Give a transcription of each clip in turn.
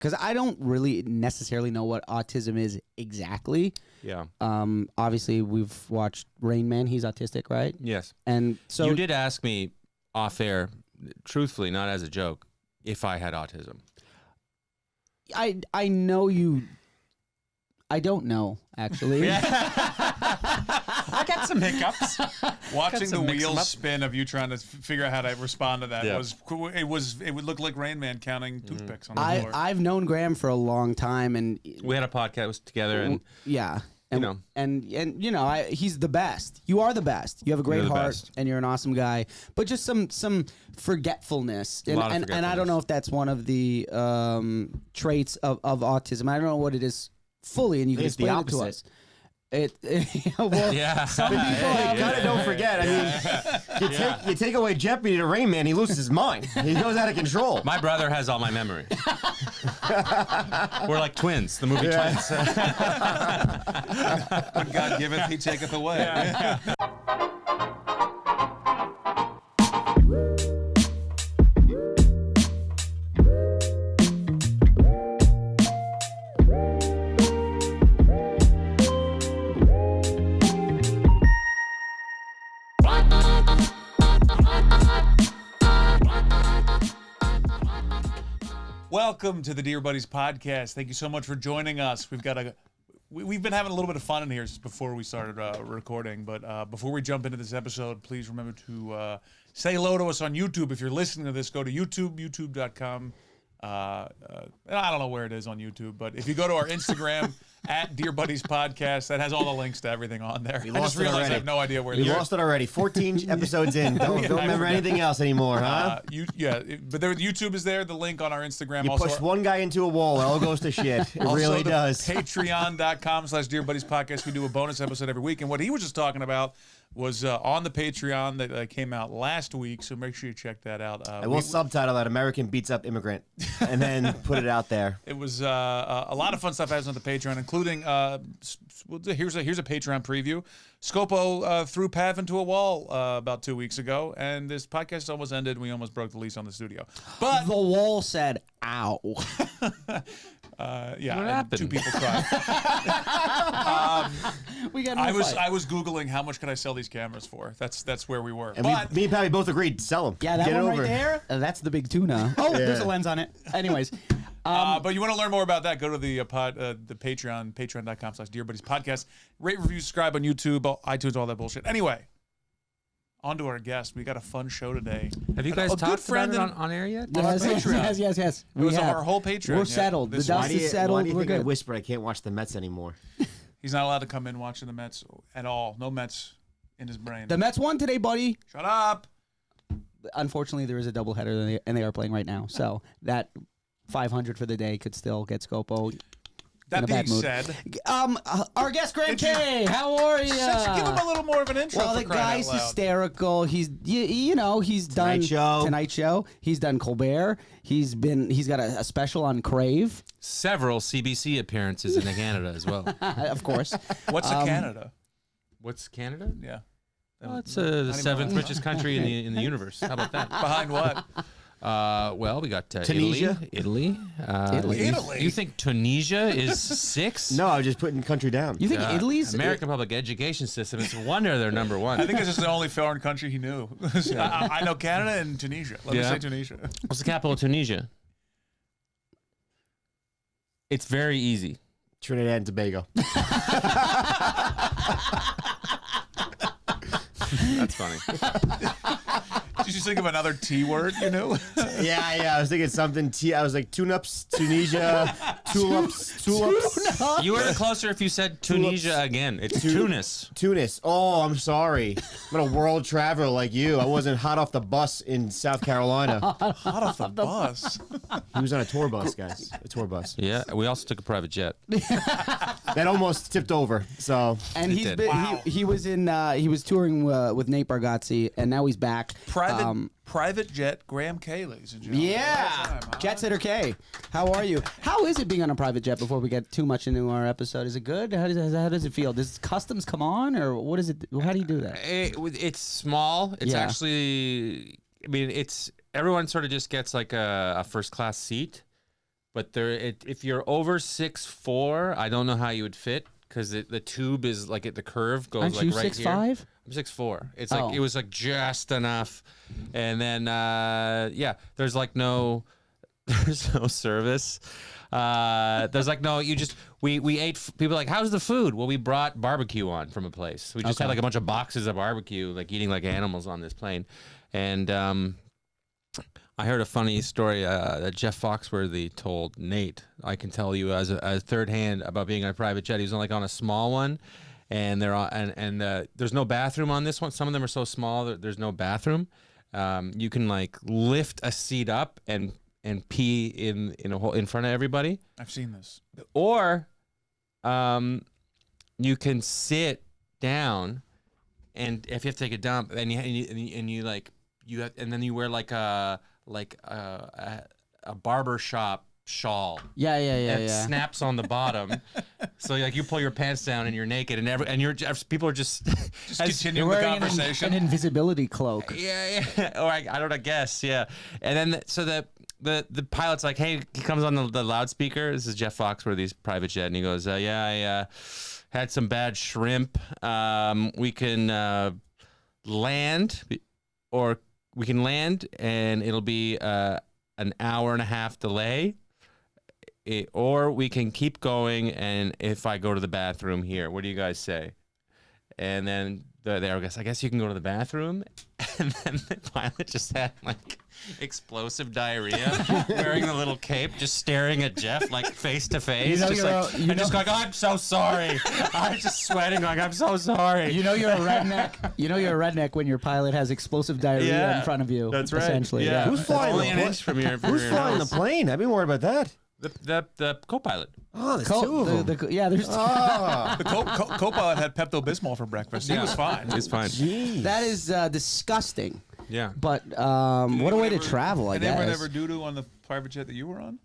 because I don't really necessarily know what autism is exactly. Yeah. Obviously, we've watched Rainman. He's autistic, right? Yes. And so you did ask me off air, truthfully, not as a joke, if I had autism. I know you. I don't know, actually. I got some hiccups. Watching the wheels spin of you trying to figure out how to respond to that it would look like Rain Man counting toothpicks on the floor. I've known Graham for a long time, and we had a podcast together, and and he's the best. You are the best. You have a great heart, and you're an awesome guy. But just some forgetfulness, and I don't know if that's one of the traits of autism. I don't know what it is fully, and you can explain it to us. Some people kind of don't forget. I mean, you take away Jeopardy to Rain Man, he loses his mind. He goes out of control. My brother has all my memory. We're like twins, the movie Twins. When God giveth, he taketh away. Welcome to the Dear Buddies podcast. Thank you so much for joining us. We've been having a little bit of fun in here just before we started recording, but before we jump into this episode, please remember to say hello to us on YouTube. If you're listening to this, go to YouTube, youtube.com. I don't know where it is on YouTube, but if you go to our Instagram at Dear Buddies Podcast, that has all the links to everything on there. I just realized I have no idea where it is. We lost it already. 14 episodes in. Don't remember anything else anymore, huh? But YouTube is there. The link on our Instagram. You push one guy into a wall, it all goes to shit. It really does. Patreon.com/Dear Buddies Podcast. We do a bonus episode every week, and what he was just talking about was on the Patreon that came out last week, so make sure you check that out. I will subtitle that American Beats Up Immigrant and then put it out there. It was a lot of fun stuff happens on the Patreon, including here's a Patreon preview. Scopo threw Pav into a wall about 2 weeks ago, and this podcast almost ended. We almost broke the lease on the studio. But the wall said, ow. What happened? 2 people cried. I was Googling how much could I sell these cameras for. That's where we were. And me and Patty both agreed, sell them. Yeah, that one right there, that's the big tuna. Oh, there's a lens on it. Anyways. But you want to learn more about that, go to the Patreon, patreon.com/Dear Buddies Podcast. Rate, review, subscribe on YouTube, iTunes, all that bullshit. Anyway, on to our guest. We got a fun show today. Have you guys talked about it on air yet? Yes. It was our whole Patreon. We're settled. The dust is settled. Why do you think I whispered I can't watch the Mets anymore? He's not allowed to come in watching the Mets at all. No Mets in his brain. The Mets won today, buddy. Shut up. Unfortunately, there is a doubleheader, and they are playing right now. So that 500 for the day could still get Scopo. That being said, our guest Graham K, how are you? Give him a little more of an intro. Well, the guy's hysterical. He's he's done Tonight Show. He's done Colbert. He's got a special on Crave. Several CBC appearances in Canada as well. Of course. What's Canada? What's Canada? Yeah. Well, it's the 7th richest country in the universe. How about that? Behind what? Well, we got Tunisia, Italy. Italy. You think Tunisia is 6? No, I was just putting country down. You think Italy's American public education system? It's a wonder they're number 1. I think it's just the only foreign country he knew. I know Canada and Tunisia. Let me say Tunisia. What's the capital of Tunisia? It's very easy. Trinidad and Tobago. That's funny. Did you just think of another T word, you know? Yeah. I was thinking something I was like tune-ups, Tunisia, tulips. You were closer if you said Tunisia again. It's Tunis. Tunis. Oh, I'm sorry. I'm a world traveler like you. I wasn't hot off the bus in South Carolina. Hot off the bus? He was on a tour bus, guys. A tour bus. Yeah, we also took a private jet. That almost tipped over. So. And he was touring with Nate Bargatze, and now he's back. Private jet Graham K, ladies and gentlemen. Yeah. Jet Sitter K. How are you? How is it being on a private jet before we get too much into our episode? Is it good? How does it feel? Does customs come on, or what is it? How do you do that? It's small. It's actually, everyone sort of just gets like a first class seat. but if you're over 6'4", I don't know how you would fit because the tube is like the curve goes Aren't like you right 6'5"? here. I'm 6'4". It's like it was like just enough, and then there's like no service. There's like no, we ate. People are like, how's the food? Well, we brought barbecue on from a place. We just had like a bunch of boxes of barbecue, like eating like animals on this plane, and I heard a funny story that Jeff Foxworthy told Nate. I can tell you as a third hand about being on a private jet. He was on a small one, and there's no bathroom on this one. Some of them are so small that there's no bathroom. You can like lift a seat up and pee in front of everybody. I've seen this. Or you can sit down, and if you have to take a dump, and then you wear like a barber shop shawl. Yeah. Snaps on the bottom, so like you pull your pants down and you're naked, and people are just continuing the conversation. An invisibility cloak. Yeah. Or I don't know, guess. Yeah, and then so the pilot's like, hey, he comes on the loudspeaker. This is Jeff Foxworthy's private jet, and he goes, I had some bad shrimp. We can land, or we can land, and it'll be an hour and a half delay, or we can keep going, and if I go to the bathroom here, what do you guys say? And then the air goes, I guess you can go to the bathroom. And then the pilot just had like explosive diarrhea, wearing the little cape, just staring at Jeff like face to face, just going, I'm so sorry. I'm just sweating like, I'm so sorry. You know you're a redneck. You know you're a redneck when your pilot has explosive diarrhea in front of you. That's right. Essentially, Yeah. Who's flying only an inch from your Who's flying the plane? I've been worried about that. The co-pilot. Oh, there's two of them. There's two. The co-pilot had Pepto-Bismol for breakfast. He was fine. He's fine. Jeez. That is disgusting. Yeah. But what a way to travel, I guess. Anyone ever doo-doo on the private jet that you were on?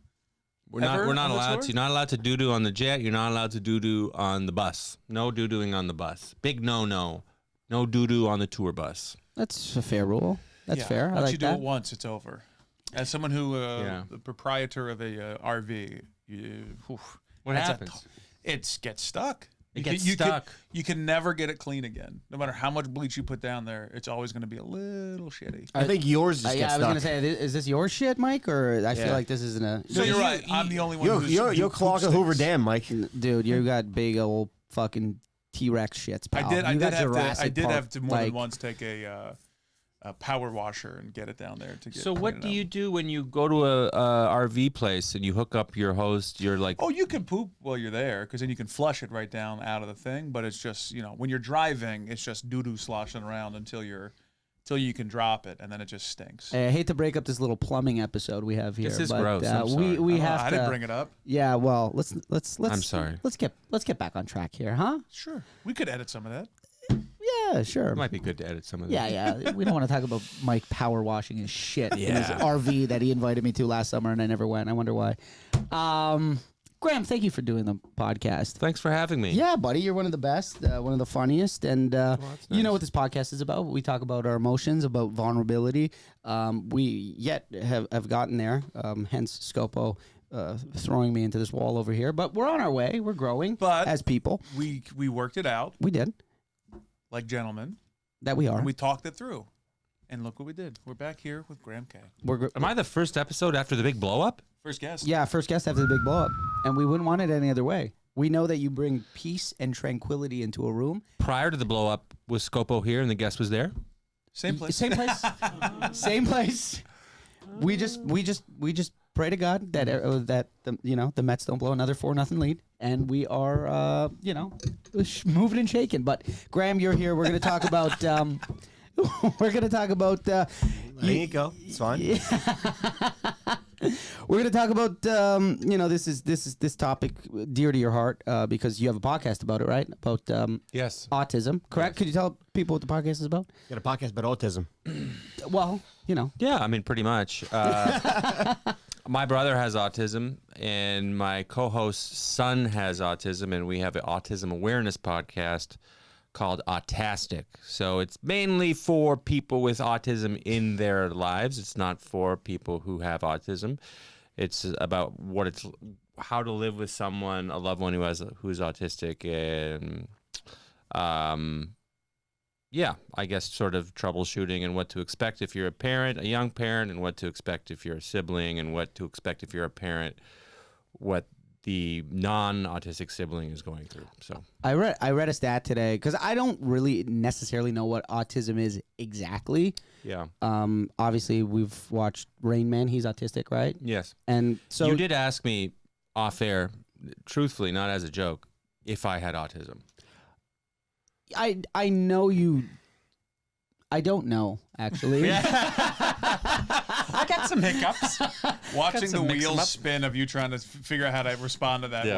We're not allowed to. You're not allowed to doo-doo on the jet. You're not allowed to doo-doo on the bus. No doo-dooing on the bus. Big no-no. No doo-doo on the tour bus. That's a fair rule. That's fair. Once I like you do that. it once, it's over. As someone who, the proprietor of a RV, What happens? It gets stuck. It gets stuck. You can never get it clean again. No matter how much bleach you put down there, it's always going to be a little shitty. I think yours just gets I was stuck. going to say, is this your shit, Mike? Or I feel like this isn't a... So you're right. I'm the only one who's... You'll clog a Hoover Dam, Mike. Dude, you got big old fucking T-Rex shits, pal. I did Park, have to more than once take a power washer and get it down there to get. So what do you do when you go to a RV place and you hook up your hose? You're like, oh, you can poop while you're there because then you can flush it right down out of the thing. But it's just when you're driving, it's just doo-doo sloshing around until you can drop it, and then it just stinks. I hate to break up this little plumbing episode we have here. This is but, gross. I'm sorry. we have I to. didn't bring it up. Yeah, well, let's. I'm sorry. Let's get back on track here, huh? Sure, we could edit some of that. Yeah, sure. it might be good to edit some of that. Yeah. We don't want to talk about Mike power washing his shit in his RV that he invited me to last summer and I never went. I wonder why. Graham, thank you for doing the podcast. Thanks for having me. Yeah, buddy, you're one of the best, one of the funniest, and you know what this podcast is about. We talk about our emotions, about vulnerability. We yet have gotten there, hence Scopo throwing me into this wall over here. But we're on our way. We're growing as people. We worked it out. We did. Like gentlemen. That we are. And we talked it through. And look what we did. We're back here with Graham K. Am I the first episode after the big blow up? First guest. Yeah, first guest after the big blow up. And we wouldn't want it any other way. We know that you bring peace and tranquility into a room. Prior to the blow up, was Scopo here and the guest was there? Same place. Same place. Same place. We just pray to God that the Mets don't blow another 4-0 lead, and we are moving and shaking. But Graham, you're here. We're going to talk about. We're going to talk about. Letting it go. It's fine. We're going to talk about. This topic dear to your heart because you have a podcast about it, right? About Yes. autism, correct? Yes. Could you tell people what the podcast is about? Got a podcast about autism. Well, Yeah, I mean, pretty much. My brother has autism, and my co-host's son has autism, and we have an Autism Awareness podcast called Autistic. So it's mainly for people with autism in their lives. It's not for people who have autism. It's about how to live with someone, a loved one who's autistic, and yeah, I guess sort of troubleshooting and what to expect if you're a parent, a young parent, and what to expect if you're a sibling, and what to expect if you're a parent, what the non-autistic sibling is going through. So I read a stat today because I don't really necessarily know what autism is exactly. Yeah. Obviously we've watched Rainman. He's autistic, right? Yes. And so you did ask me off air, truthfully, not as a joke, if I had autism. I know you. I don't know, actually. I got some hiccups. Watching the wheels spin of you trying to figure out how to respond to that it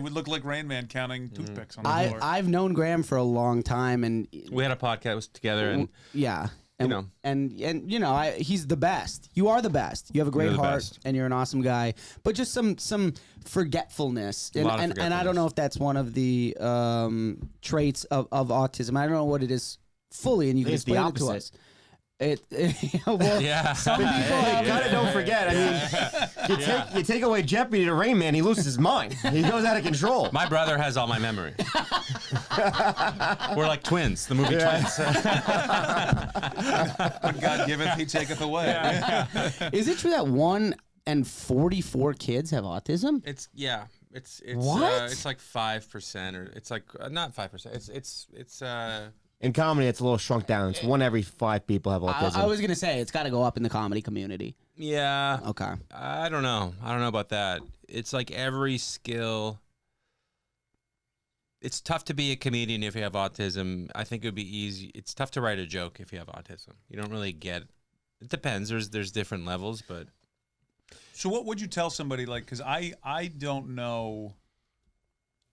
would look like Rain Man counting toothpicks on the floor. I've known Graham for a long time, and we had a podcast together, and yeah. And you know, he's the best. You are the best. You have a great heart, and you're an awesome guy. But just some forgetfulness, and I don't know if that's one of the traits of autism. I don't know what it is fully, and you can explain it to us. Well, some people kind of don't forget. I mean, you take away Jeopardy to Rain Man, he loses his mind. He goes out of control. My brother has all my memory. We're like twins, the movie Twins. When God giveth, he taketh away. Is it true that 1 in 44 kids have autism? It's what? It's like 5%, or it's like not 5%. It's in comedy, it's a little shrunk down. It's 1 every 5 people have autism. I was gonna say it's got to go up in the comedy community. Yeah. Okay. I don't know about that. It's like every skill. It's tough to be a comedian if you have autism. I think it would be easy. It's tough to write a joke if you have autism. You don't really get. It depends. There's different levels, but. So what would you tell somebody, like, because I don't know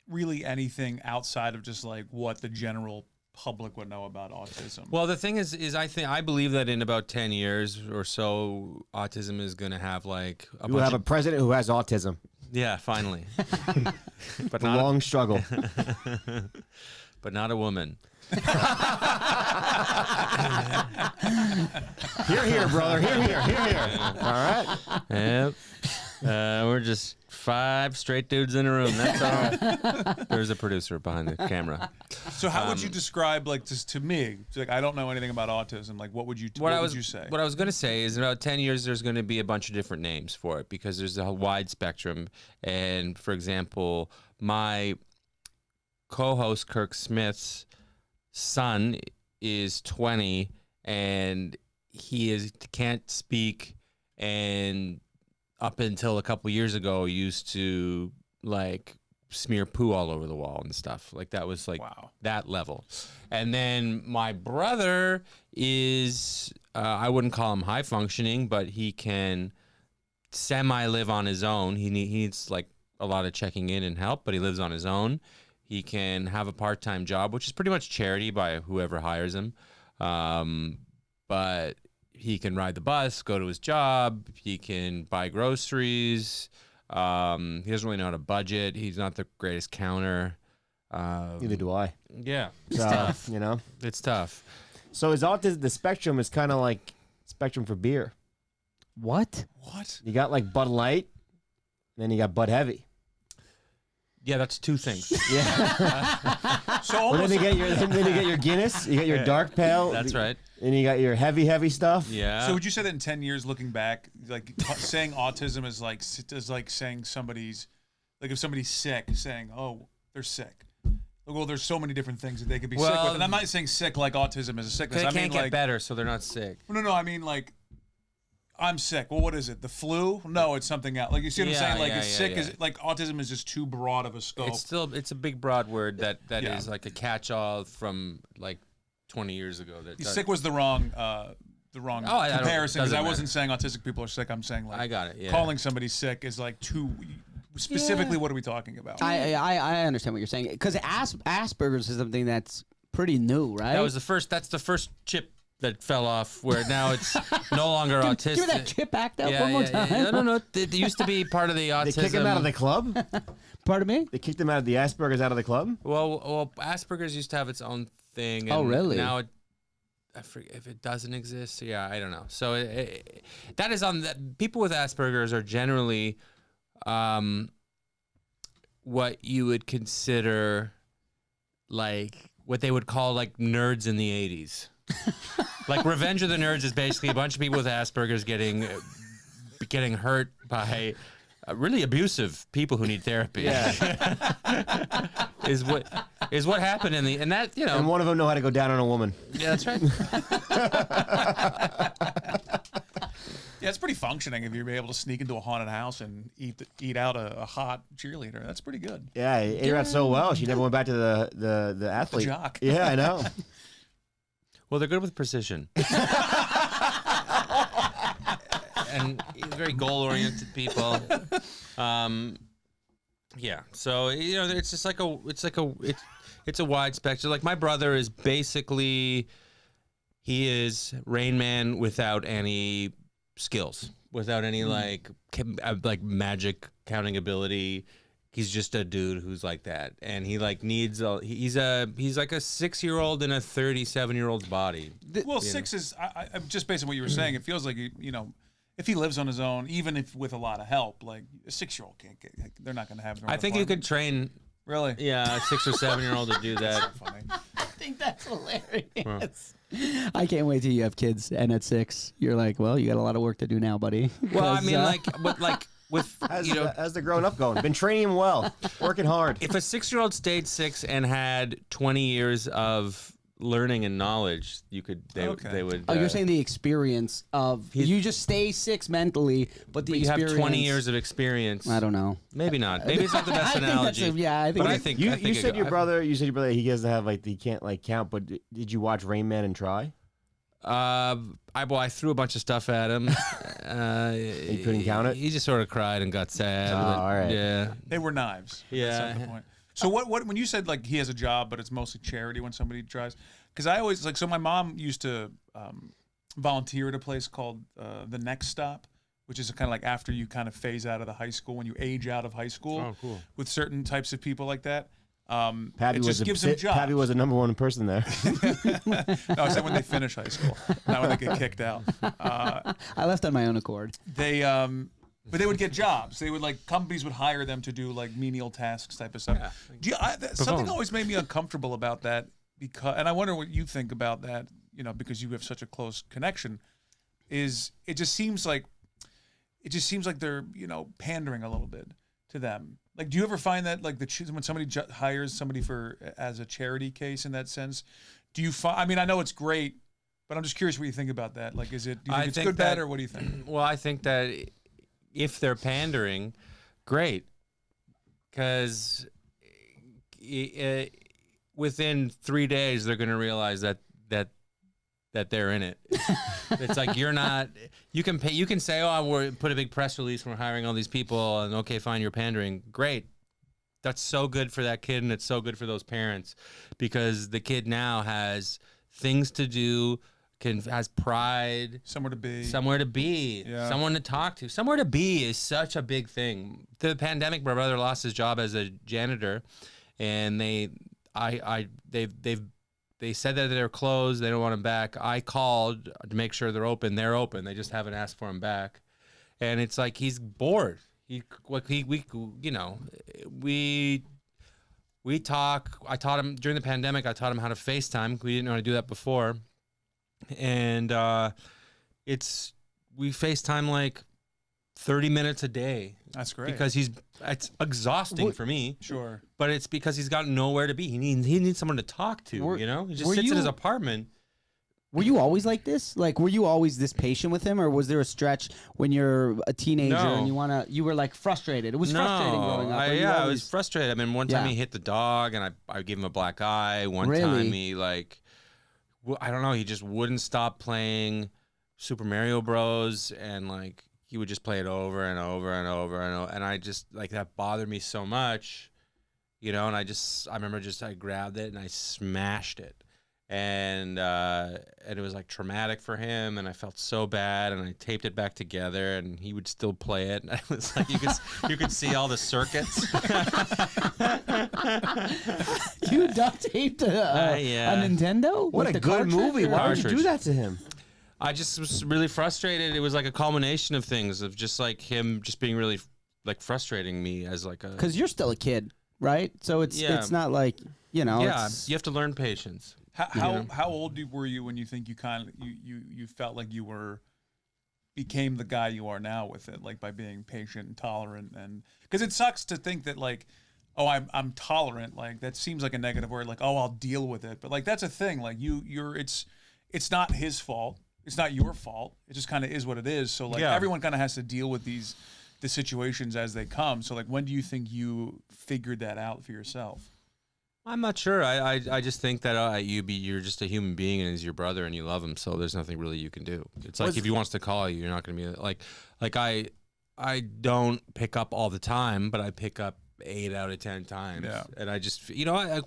really anything outside of just like what the general public would know about autism? Well, the thing is I believe that in about 10 years or so, autism is going to have like we'll have a president who has autism. Yeah, finally. But not a long struggle. But not a woman. Here, brother. Here. All right. Yep. We're just 5 straight dudes in a room. That's all. There's a producer behind the camera. So how would you describe, like, just to me, like, I don't know anything about autism. Like, what would you say? What I was going to say is in about 10 years, there's going to be a bunch of different names for it because there's a wide spectrum. And for example, my co-host Kirk Smith's son is 20 and he can't speak, and up until a couple years ago used to like smear poo all over the wall and stuff. Like that was like that level. And then my brother is I wouldn't call him high functioning, but he can semi live on his own. He needs like a lot of checking in and help, but he lives on his own. He can have a part-time job, which is pretty much charity by whoever hires him. But he can ride the bus, go to his job. He can buy groceries. He doesn't really know how to budget. He's not the greatest counter. Neither do I. Yeah. It's tough. You know? It's tough. So is autism, the spectrum is kind of like spectrum for beer. What? You got like Bud Light, then you got Bud Heavy. Yeah, that's 2 things. Yeah. So then you get your Guinness, you get your dark pale. That's right. And you got your heavy stuff. Yeah. So would you say that in 10 years, looking back, like saying autism is like saying somebody's, like if somebody's sick, saying, oh, they're sick. Well, there's so many different things that they could be sick with. And I'm not saying sick like autism is a sickness. They can't get better, so they're not sick. No, I mean like, I'm sick. Well, what is it? The flu? No, it's something else. Like you see what I'm saying? Like sick is like autism is just too broad of a scope. It's a big broad word that is like a catch-all from like 20 years ago. Sick was the wrong comparison because I wasn't saying autistic people are sick. I'm saying like I got it. Yeah. Calling somebody sick is like too specifically. What are we talking about? I understand what you're saying because Aspergers is something that's pretty new, right? That's the first chip that fell off, where now it's no longer autistic. Give me that chip back one more time. No. It used to be part of the autism. They kicked him out of the club? Pardon me? They kicked him out of the Aspergers out of the club? Well, Aspergers used to have its own thing. Oh, really? Now I forget if it doesn't exist. Yeah, I don't know. So that is on the, people with Asperger's are generally what you would consider like what they would call like nerds in the 80s. Like Revenge of the Nerds is basically a bunch of people with Asperger's getting hurt by really abusive people who need therapy. Yeah. is what happened in the and that you know. And one of them know how to go down on a woman. Yeah, that's right. Yeah, it's pretty functioning if you're able to sneak into a haunted house and eat out a hot cheerleader. That's pretty good. Yeah, it ate her out so well. She never went back to the athlete. The jock. Yeah, I know. Well, they're good with precision. And very goal-oriented people. Yeah. So you know, it's just like it's a wide spectrum. Like my brother is basically, he is Rainman without any skills, without any like magic counting ability. He's just a dude who's like that, and he like needs he's like a 6-year-old in a 37-year-old's body. Well, 6 is I just based on what you were saying. It feels like you know, if he lives on his own, even if with a lot of help, like a 6-year-old can't get. They're not going to have. I think you could train. Really? Yeah, a 6 or 7-year-old to do that. So funny. I think that's hilarious. I can't wait till you have kids, and at 6, you're like, well, you got a lot of work to do now, buddy. Well, I mean, with How's the growing up going? Been training him well, working hard. if a 6-year-old stayed 6 and had 20 years of learning and knowledge, they would. Oh, you're saying the experience of you just stay 6 mentally, but the you experience. have 20 years of experience. I don't know. Maybe not. Maybe it's not the best analogy. I think. You said your brother he doesn't have like he can't like count. But did you watch Rainman and try? I threw a bunch of stuff at him. He couldn't count it. He just sort of cried and got sad. Oh, all right. Yeah. They were knives. Yeah. That's not the point. So what when you said like he has a job, but it's mostly charity when somebody tries? Because I always like, so my mom used to volunteer at a place called The Next Stop, which is kind of like after you kind of phase out of the high school, when you age out of high school. Oh, cool. With certain types of people like that. Pappy it just gives them jobs. Pappy was the #1 person there. No, I said when they finish high school, not when they get kicked out. I left on my own accord. But they would get jobs. They would like companies would hire them to do like menial tasks type of stuff. Yeah. Something always made me uncomfortable about that and I wonder what you think about that. You know, because you have such a close connection. Is it just seems like they're pandering a little bit to them. Like, do you ever find that like when somebody hires somebody as a charity case in that sense, do you find? I mean, I know it's great, but I'm just curious what you think about that. Like, do you think it's good, bad, or what do you think? Well, I think that if they're pandering, great, because within 3 days they're going to realize that they're in it. It's like you're not. You can say, "Oh, we're put a big press release. We're hiring all these people," and okay, fine, you're pandering. Great, that's so good for that kid, and it's so good for those parents because the kid now has things to do, has pride, somewhere to be, yeah. Someone to talk to. Somewhere to be is such a big thing. The pandemic, my brother lost his job as a janitor, and they said that they're closed. They don't want him back. I called to make sure they're open. They're open. They just haven't asked for him back. And it's like he's bored. We talk. I taught him during the pandemic. I taught him how to FaceTime. We didn't know how to do that before. And we FaceTime like 30 minutes a day. That's great. Because it's exhausting for me. Sure. But it's because he's got nowhere to be. He needs someone to talk to, He just sits in his apartment. Were you always like this? Like, were you always this patient with him, or was there a stretch when you're a teenager and you were like frustrated? It was frustrating growing up. I was frustrated. I mean, one time he hit the dog, and I gave him a black eye. One time he I don't know, he just wouldn't stop playing Super Mario Bros. And like he would just play it over and over and over and over, and I just like that bothered me so much, and I remember I grabbed it and I smashed it. and it was like traumatic for him, and I felt so bad, and I taped it back together, and he would still play it, and it was like you could see all the circuits. You duct taped a Nintendo? What a good movie! Why would you do that to him? I just was really frustrated. It was like a culmination of things, of just like him just being really like frustrating me as like a. Because you're still a kid, right? So it's not like, you know. Yeah, you have to learn patience. How old were you when you think you felt like you became the guy you are now with it, like by being patient and tolerant? And because it sucks to think that like, oh, I'm tolerant, like that seems like a negative word, like, oh, I'll deal with it, but like that's a thing, like it's not his fault, it's not your fault, it just kind of is what it is. So like everyone kind of has to deal with the situations as they come. So like, when do you think you figured that out for yourself? I'm not sure. I just think that you're just a human being, and he's your brother, and you love him. So there's nothing really you can do. It's like if he wants to call you, you're not going to be like I don't pick up all the time, but I pick up 8 out of 10 times. Yeah. And I just,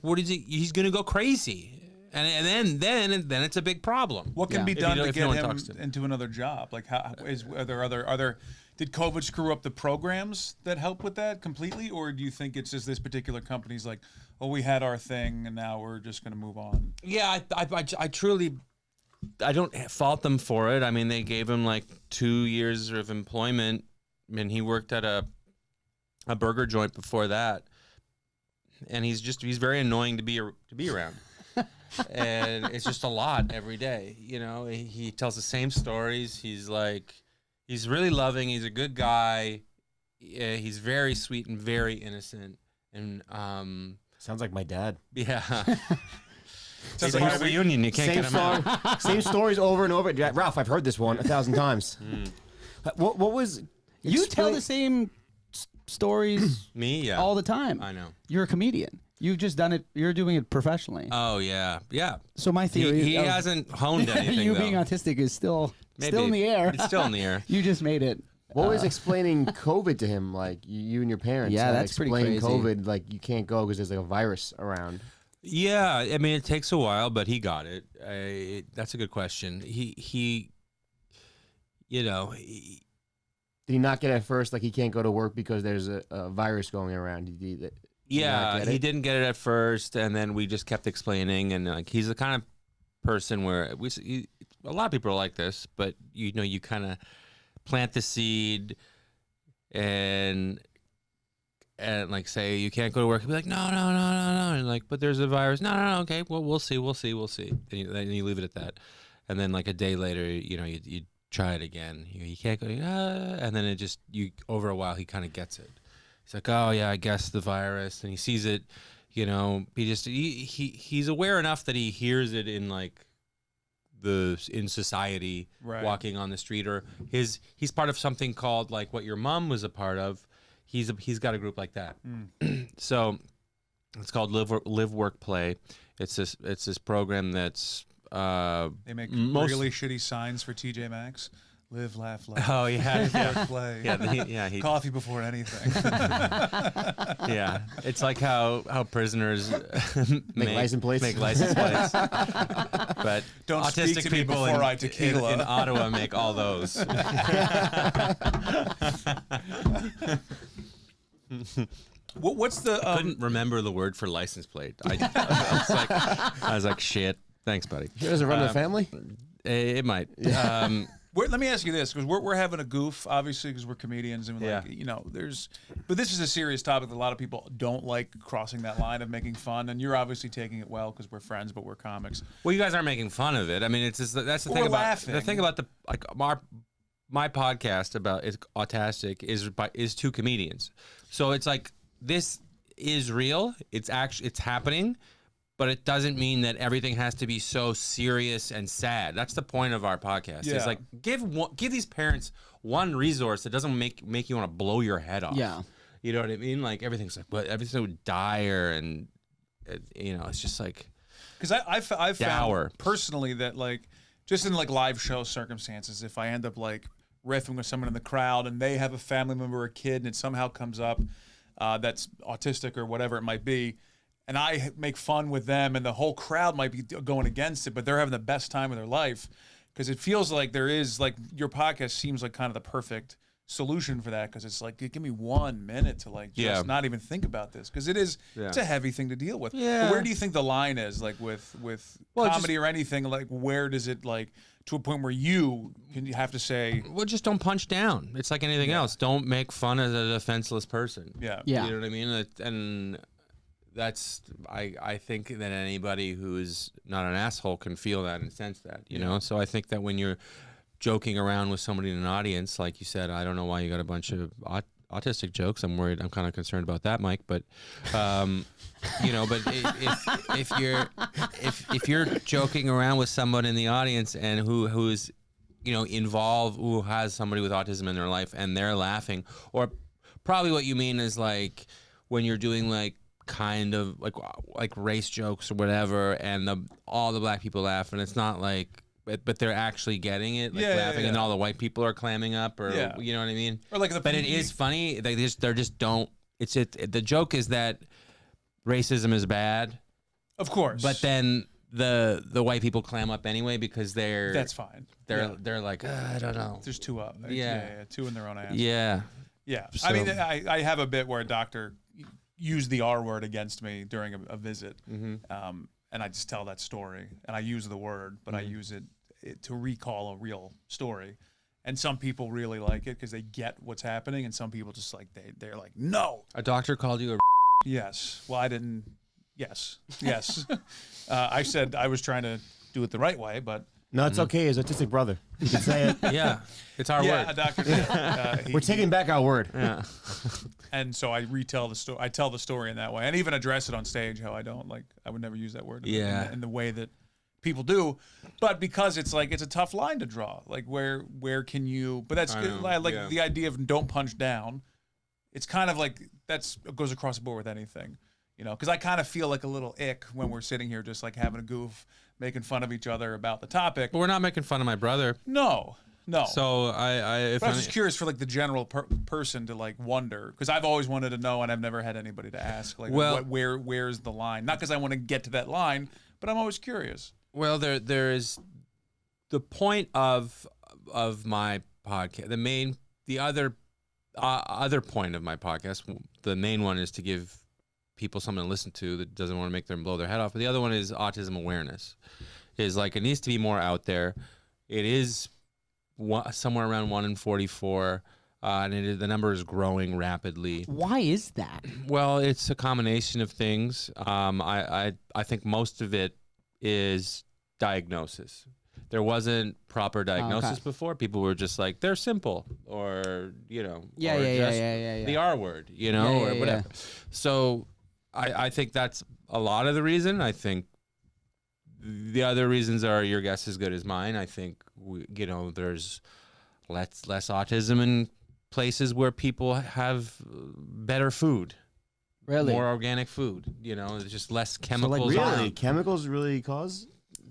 what is he? He's going to go crazy, and then it's a big problem. What can be done to get him into another job? Like, are there did COVID screw up the programs that help with that completely, or do you think it's just this particular company's like, well, we had our thing and now we're just going to move on? Yeah, I truly, I don't fault them for it. I mean, they gave him like 2 years of employment, and he worked at a burger joint before that, and he's very annoying to be around. And it's just a lot every day. He tells the same stories. He's really loving. He's a good guy. He's very sweet and very innocent. And sounds like my dad. Yeah. It's like a reunion. You can't get him out. Same stories over and over. Ralph, I've heard this one 1,000 times. What was? You tell the same stories. Me, yeah, all the time. I know. You're a comedian. You've just done it. You're doing it professionally. Oh yeah. So my theory, he hasn't honed anything. You being autistic is still in the air. It's still in the air. You just made it. What was explaining COVID to him, like you and your parents? Yeah, that's pretty crazy. COVID, like you can't go because there's like a virus around. Yeah, I mean it takes a while, but he got it. That's a good question. He did he not get it at first? Like he can't go to work because there's a virus going around. He didn't get it at first, and then we just kept explaining. And like he's the kind of person where a lot of people are like this, but you kind of plant the seed and like say you can't go to work and be like no, and like but there's a virus. No, okay, well we'll see. And then you leave it at that, and then like a day later, you try it again. You can't go, and then over a while he kind of gets it. He's like, oh yeah, I guess the virus, and he sees it. He's aware enough that he hears it in like in society, right, walking on the street, or he's part of something called like what your mom was a part of. He's got a group like that. So it's called Live Work Play. It's this program that's they make really shitty signs for TJ Maxx. Live, laugh, love. Oh yeah, Work, play. Yeah, coffee before anything. Yeah, it's like how prisoners make license plates. But don't autistic speak to people me before I tequila in Ottawa make all those. What's the? I couldn't remember the word for license plate. I was like, shit. Thanks, buddy. He doesn't run the family. It might. Let me ask you this, because we're having a goof, obviously, because we're comedians, and but this is a serious topic that a lot of people don't like, crossing that line of making fun, and you're obviously taking it well because we're friends, but we're comics. Well, you guys aren't making fun of it. I mean, it's just, that's the thing about laughing. The thing about my podcast about is Autistic is two comedians, so it's like this is real. It's happening. But it doesn't mean that everything has to be so serious and sad. That's the point of our podcast. Yeah. It's like give these parents one resource that doesn't make you want to blow your head off. Yeah, you know what I mean. Like everything's like, but everything's so dire, and it's just like because I've found personally that like just in like live show circumstances, if I end up like riffing with someone in the crowd and they have a family member or a kid and it somehow comes up that's autistic or whatever it might be. and I make fun with them, and the whole crowd might be going against it, but they're having the best time of their life, because it feels like there is, like, your podcast seems like kind of the perfect solution for that, because it's like, give me 1 minute to like just not even think about this, because it's a heavy thing to deal with. But where do you think the line is, like with comedy or anything? Like, where does it, like, to a point where you have to say, well, just don't punch down. It's like anything else. Don't make fun of a defenseless person. Yeah. You know what I mean? And that's, I think that anybody who's not an asshole can feel that and sense that, you know? So I think that when you're joking around with somebody in an audience, like you said, I don't know why you got a bunch of autistic jokes. I'm worried. I'm kind of concerned about that, Mike. But, you know, but if you're joking around with someone in the audience and who's, you know, involved, who has somebody with autism in their life, and they're laughing, or probably what you mean is like when you're doing like kind of like race jokes or whatever, and all the black people laugh, and it's not like. But they're actually getting it, like laughing, and all the white people are clamming up, or you know what I mean? Or like but it is funny. They just don't. The joke is that racism is bad, of course. But then the white people clam up anyway because that's fine. They're like, I don't know. There's two up. Two in their own ass. Yeah. So, I mean, I have a bit where a doctor used the R word against me during a visit. And I just tell that story, and I use the word, but I use it to recall a real story. And some people really like it because they get what's happening, and some people just like they're like, no. A doctor called you a Yes. Well, I didn't. Yes. I said I was trying to do it the right way, but no, it's okay. His autistic brother, you can say it. Yeah, it's our word. Yeah, a doctor. We're taking back our word. Yeah. And so I retell the story. I tell the story in that way, and even address it on stage. How I would never use that word. In the way that people do, but because it's like it's a tough line to draw. Like where can you? But that's good. Like the idea of don't punch down. It's kind of like it goes across the board with anything, you know. Because I kind of feel like a little ick when we're sitting here just like having a goof, making fun of each other about the topic. But we're not making fun of my brother. No. So but I was just curious for like the general person to like wonder, because I've always wanted to know, and I've never had anybody to ask like, where's the line? Not because I want to get to that line, but I'm always curious. Well, there is the point of my podcast. The other point of my podcast, the main one is to give people something to listen to that doesn't want to make them blow their head off. But the other one is Autism Awareness. Is like it needs to be more out there. It is somewhere around 1 in 44, and the number is growing rapidly. Why is that? Well, it's a combination of things. I think most of it is diagnosis. There wasn't proper diagnosis before. People were just like, they're simple, or the R word, you know, or whatever. So I think that's a lot of the reason. I think the other reasons are your guess as good as mine. I think there's less autism in places where people have better food. Really? More organic food. You know, there's just less chemicals. So like, really? Chemicals really cause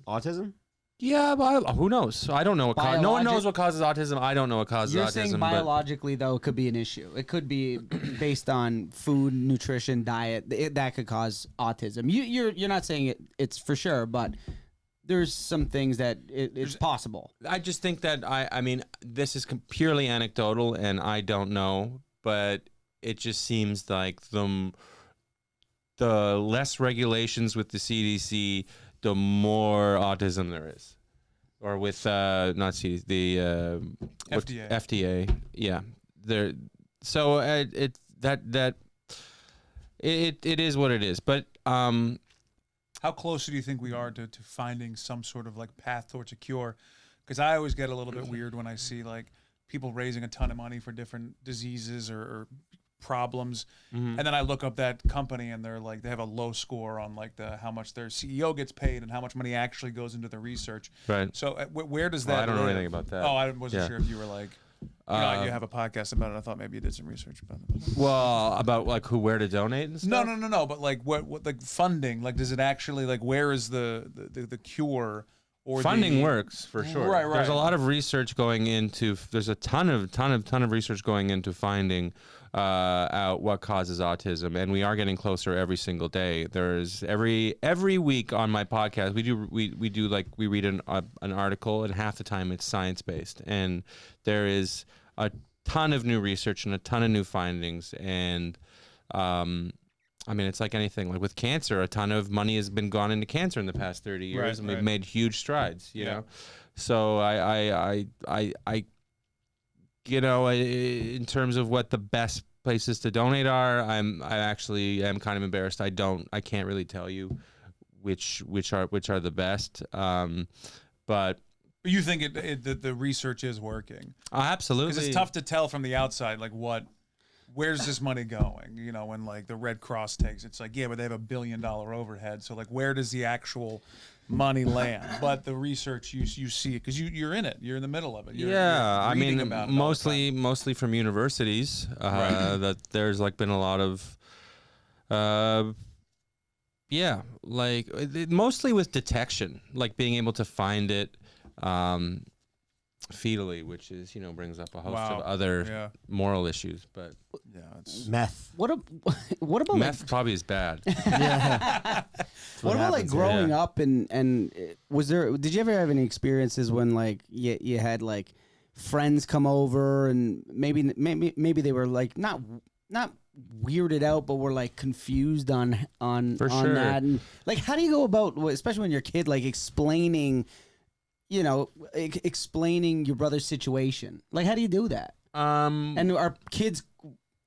autism? Yeah, but who knows? I don't know what causes. No one knows what causes autism. I don't know what causes autism. You're saying biologically, though, it could be an issue. It could be based on food, nutrition, diet. That could cause autism. You're not saying it's for sure, but there's some things that it's possible. I just think that I mean, this is purely anecdotal, and I don't know, but it just seems like the less regulations with the CDC, the more autism there is, or with not CDC, the FDA. FDA, yeah. There, so it is what it is. But how close do you think we are to finding some sort of like path towards a cure? Because I always get a little bit weird when I see like people raising a ton of money for different diseases or problems, and then I look up that company and they're like, they have a low score on like how much their CEO gets paid and how much money actually goes into the research. Right. So where does that? I don't know anything about that. Oh, I wasn't sure if you were like, you have a podcast about it. I thought maybe you did some research about it. Well, about like where to donate and stuff. No. But like what like funding? Like, does it actually like where is the cure? Or funding works for sure. Right. There's a lot of research going into. There's a ton of research going into finding out what causes autism, and we are getting closer every single day. There's every week on my podcast we do like we read an article, and half the time it's science based, and there is a ton of new research and a ton of new findings, and I mean, it's like anything. Like with cancer, a ton of money has been gone into cancer in the past 30 years, and we've made huge strides. You know, so I you know, in terms of what the best places to donate are, I actually am kind of embarrassed. I can't really tell you which are the best. But you think the research is working? Absolutely, because it's tough to tell from the outside, like where's this money going? You know, when like the Red Cross takes, it's like, yeah, but they have $1 billion overhead. So like, where does the actual money land? But the research, you see it because you're in it. You're in the middle of it. You're I mean, mostly from universities. That there's like been a lot of, mostly with detection, like being able to find it. Fetally, which is, you know, brings up a host of other moral issues, but it's meth. What about meth? Probably is bad. What about like growing up and did you ever have any experiences when like you had like friends come over and maybe they were like not weirded out, but were like confused on sure. that, and like how do you go about, especially when you're a kid, like explaining your brother's situation? Like, how do you do that? And our kids,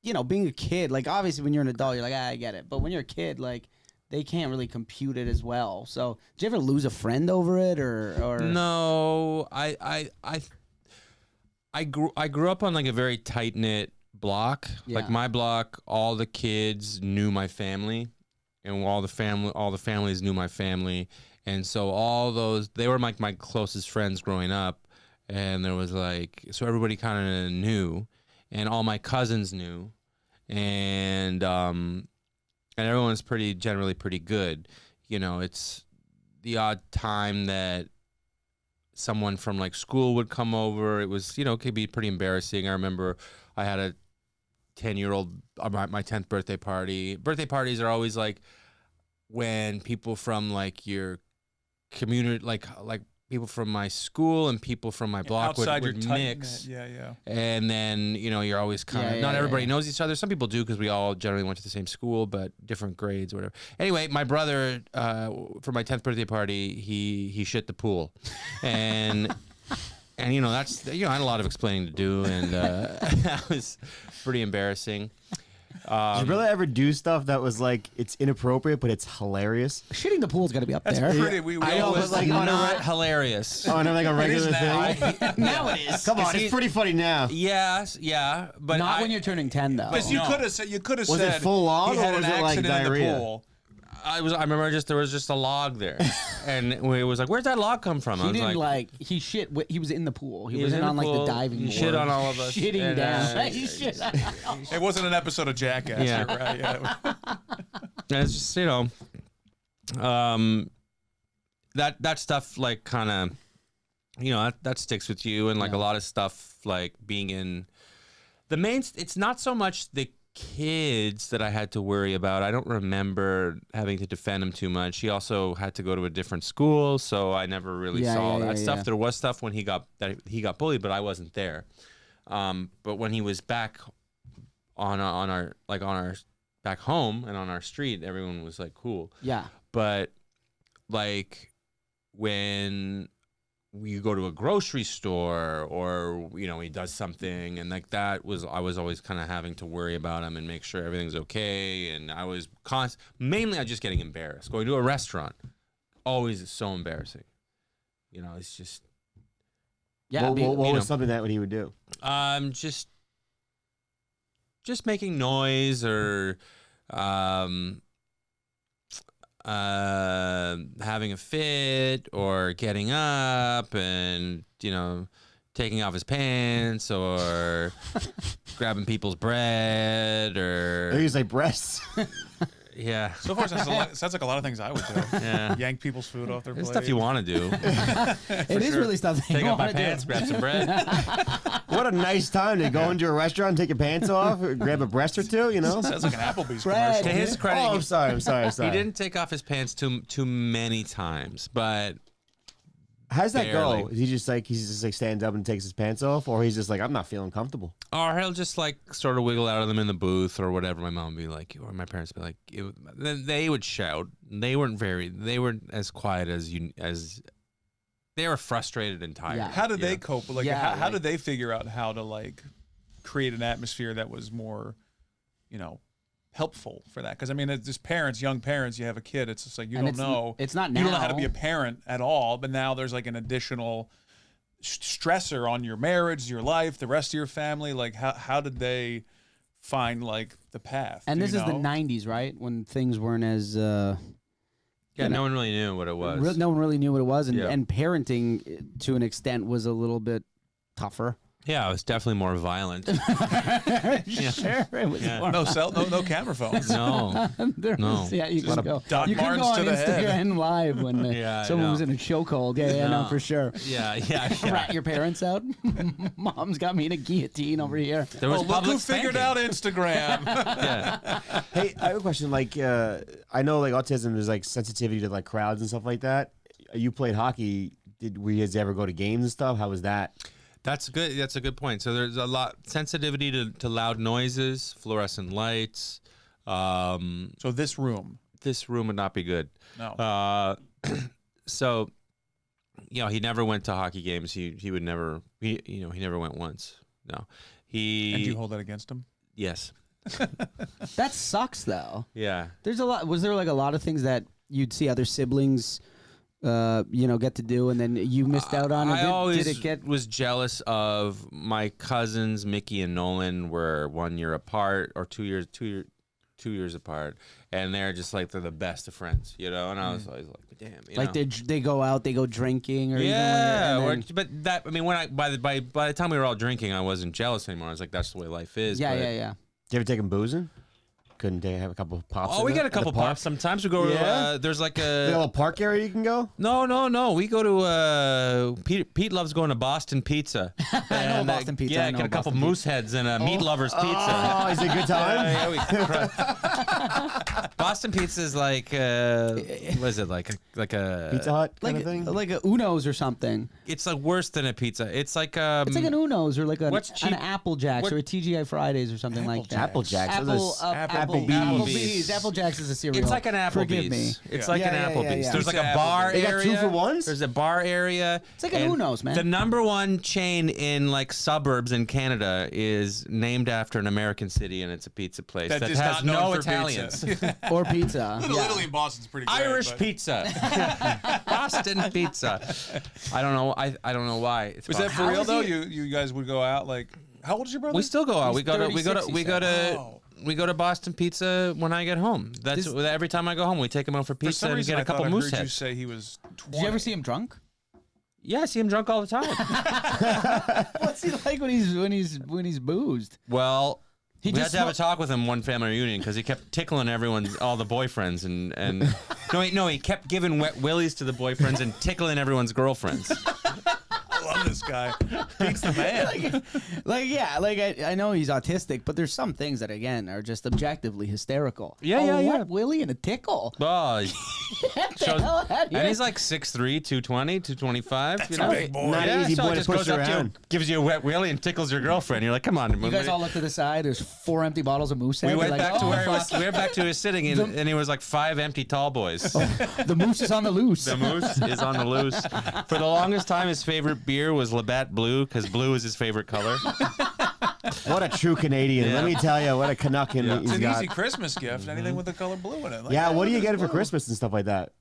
you know, being a kid, like obviously when you're an adult, you're like, I get it. But when you're a kid, like they can't really compute it as well. So, did you ever lose a friend over it, or? No, I grew up on like a very tight knit block. Yeah. Like my block, all the kids knew my family, and all the families knew my family. And so they were like my closest friends growing up, and there was like, so everybody kind of knew, and all my cousins knew, and everyone's generally pretty good. You know, it's the odd time that someone from like school would come over. It was, you know, it could be pretty embarrassing. I remember I had a 10-year-old, my 10th birthday party. Birthday parties are always like when people from like your community, like people from my school and people from my block would mix. And then, you know, you're always kind of, not everybody knows each other. Some people do because we all generally went to the same school, but different grades or whatever. Anyway, my brother, for my 10th birthday party, he shit the pool. And you know, that's, you know, I had a lot of explaining to do, and that was pretty embarrassing. Did your brother ever do stuff that was like, it's inappropriate, but it's hilarious? Shitting the pool's got to be up there. I know, but like not hilarious. Oh, no, like a regular thing? Now it is. Come on, it's pretty funny now. Yes, yeah. But not when you're turning 10, though. Because you could have said, was it full on, or was it like diarrhea? In the pool. I remember there was just a log there, and it was like, where'd that log come from? He didn't like he shit. He was in the pool. He wasn't on like the diving board. He shit on all of us. Shitting down. He shit. It wasn't an episode of Jackass. Yeah. Right? Yeah. And it's just, you know, that stuff like kind of, you know, that sticks with you, and like a lot of stuff like being in the main. It's not so much the kids that I had to worry about. I don't remember having to defend him too much. He also had to go to a different school, so I never really saw that stuff. There was stuff when he got bullied, but I wasn't there. But when he was back on our back home and on our street, everyone was like cool. Yeah. But like when we go to a grocery store, or, you know, he does something, and like I was always kind of having to worry about him and make sure everything's okay. And I was mainly I just getting embarrassed. Going to a restaurant always is so embarrassing. You know, it's just what was something that he would do? Just making noise, or having a fit, or getting up and, you know, taking off his pants, or grabbing people's bread, or he was like breasts. Yeah. So far, sounds like a lot of things I would do. Yeah. Yank people's food off their plate. It's stuff you want to do. It is really stuff that Take you off my want to pants, do. grab some bread. What a nice time to go into a restaurant, take your pants off, grab a breast or two, you know? Sounds like an Applebee's Bread. commercial. To his credit, Oh, I'm sorry. he didn't take off his pants too many times, but How's that barely. go? Is he just like, stands up and takes his pants off? Or he's just like, I'm not feeling comfortable? or he'll just like sort of wiggle out of them in the booth or whatever. My mom would be like, or my parents would be like, they would shout. They weren't as quiet as they were frustrated and tired. Yeah. How did they cope? Like, Yeah, how did they figure out how to like create an atmosphere that was more, helpful for that? Because I mean, as parents, young parents, you have a kid. It's just like you don't know. It's not now. You don't know how to be a parent at all. But now there's like an additional stressor on your marriage, your life, the rest of your family. Like, how did they find like the path? And Do this you is the know? 90s, right? When things weren't as Yeah, no one really knew what it was. no one really knew what it was, and, Yeah. and parenting to an extent was a little bit tougher. Yeah, it was definitely more violent. Sure, it was Yeah. more. No camera phones. No. There No. was- yeah, you can go. Doc You can go Martens on to the head. Instagram live when Yeah, I someone know. was in a chokehold. Yeah, no, No. for sure. Yeah. Rat your parents out. Mom's got me in a guillotine over here. There was Oh, look public who figured spanking. out Instagram. Yeah. Hey, I have a question. Like, I know like autism, there's like sensitivity to like crowds and stuff like that. You played hockey. Were you guys ever go to games and stuff? How was that? That's good. That's a good point. So there's a lot sensitivity to loud noises, fluorescent lights. So this room. This room would not be good. No. So, he never went to hockey games. He would never. He never went once. No. And do you hold that against him? Yes. That sucks, though. Yeah. There's a lot. Was there like a lot of things that you'd see other siblings, get to do, and then you missed out on? I always did it get? was jealous of my cousins, Mickey and Nolan, were 1 year apart or 2 years apart, and they're just like they're the best of friends, And I was always like, damn, Like they go out, they go drinking, or yeah. even when you're, But that, I mean, when by the time we were all drinking, I wasn't jealous anymore. I was like, that's the way life is. yeah, but, yeah. Did you ever take him boozing? Couldn't they have a couple of pops? Oh, we in get a at the couple park? pops sometimes. We go Yeah? to there's like Is there a a little park area you can go? no. We go to Pete loves going to Boston Pizza. I know Boston Pizza. Yeah, I know get a couple Boston moose heads and a meat lovers pizza. Oh, is it a good time? Yeah, Boston Pizza is like what is it like a Pizza Hut kind like of thing? like a Uno's or something. It's like worse than a pizza. It's like It's like an Uno's or like what's an cheap- Apple Jacks what- or a TGI Fridays or something like that. Apple Jacks. Those are Applebee's. Apple Jacks is a cereal. It's like an Applebee's. Forgive me. It's Yeah. like an Yeah, yeah, Applebee's. yeah. There's like Pizza a bar Applebee's. They got area. 2 for $1s? There's a bar area. It's like an and Uno's, man. The number one chain in like suburbs in Canada is named after an American city, and it's a pizza place That that is has not known no for Italians. pizza. Or pizza. Little Yeah. Italy in Boston's pretty great. Irish but- pizza, Boston pizza. I don't know. I don't know why. It's Was that Boston. for real is though? he- You guys would go out like? How old is your brother? We still go out. He's We go to 36, he said. Oh. we go to Boston Pizza when I get home. That's every time I go home. We take him out for For pizza some and reason, get I a couple thought I moose heard you heads. say he was 20. Did you ever see him drunk? Yeah, I see him drunk all the time. What's he like when he's boozed? Well, we had just to have a talk with him one family reunion because he kept tickling all the boyfriends and no, he kept giving wet willies to the boyfriends and tickling everyone's girlfriends. I love this guy. Pete's the man. I know he's autistic, but there's some things that again are just objectively hysterical. Yeah, oh, yeah, what? yeah. Willie and a tickle. Oh, Get the hell out of here. and he's like 6'3", 220, 225. That's you a know? big boy. Not Yeah, easy so boy it to just push goes up to you, around. gives you a wet willy and tickles your girlfriend. You're like, come on. You guys all look to the side. There's 4 empty bottles of moose head. We You're went like, back to oh, where he was. fuck. We went back to his sitting, and he was like 5 empty tall boys. The moose is on the loose. The moose is on the loose. For the longest time, his favorite beer was Labatt Blue because blue is his favorite color. What a true Canadian. Yeah. Let me tell you, what a Canuckin It's he's an got. easy Christmas gift. Anything with the color blue in it. Like, Yeah, what do you that's get for blue. Christmas and stuff like that?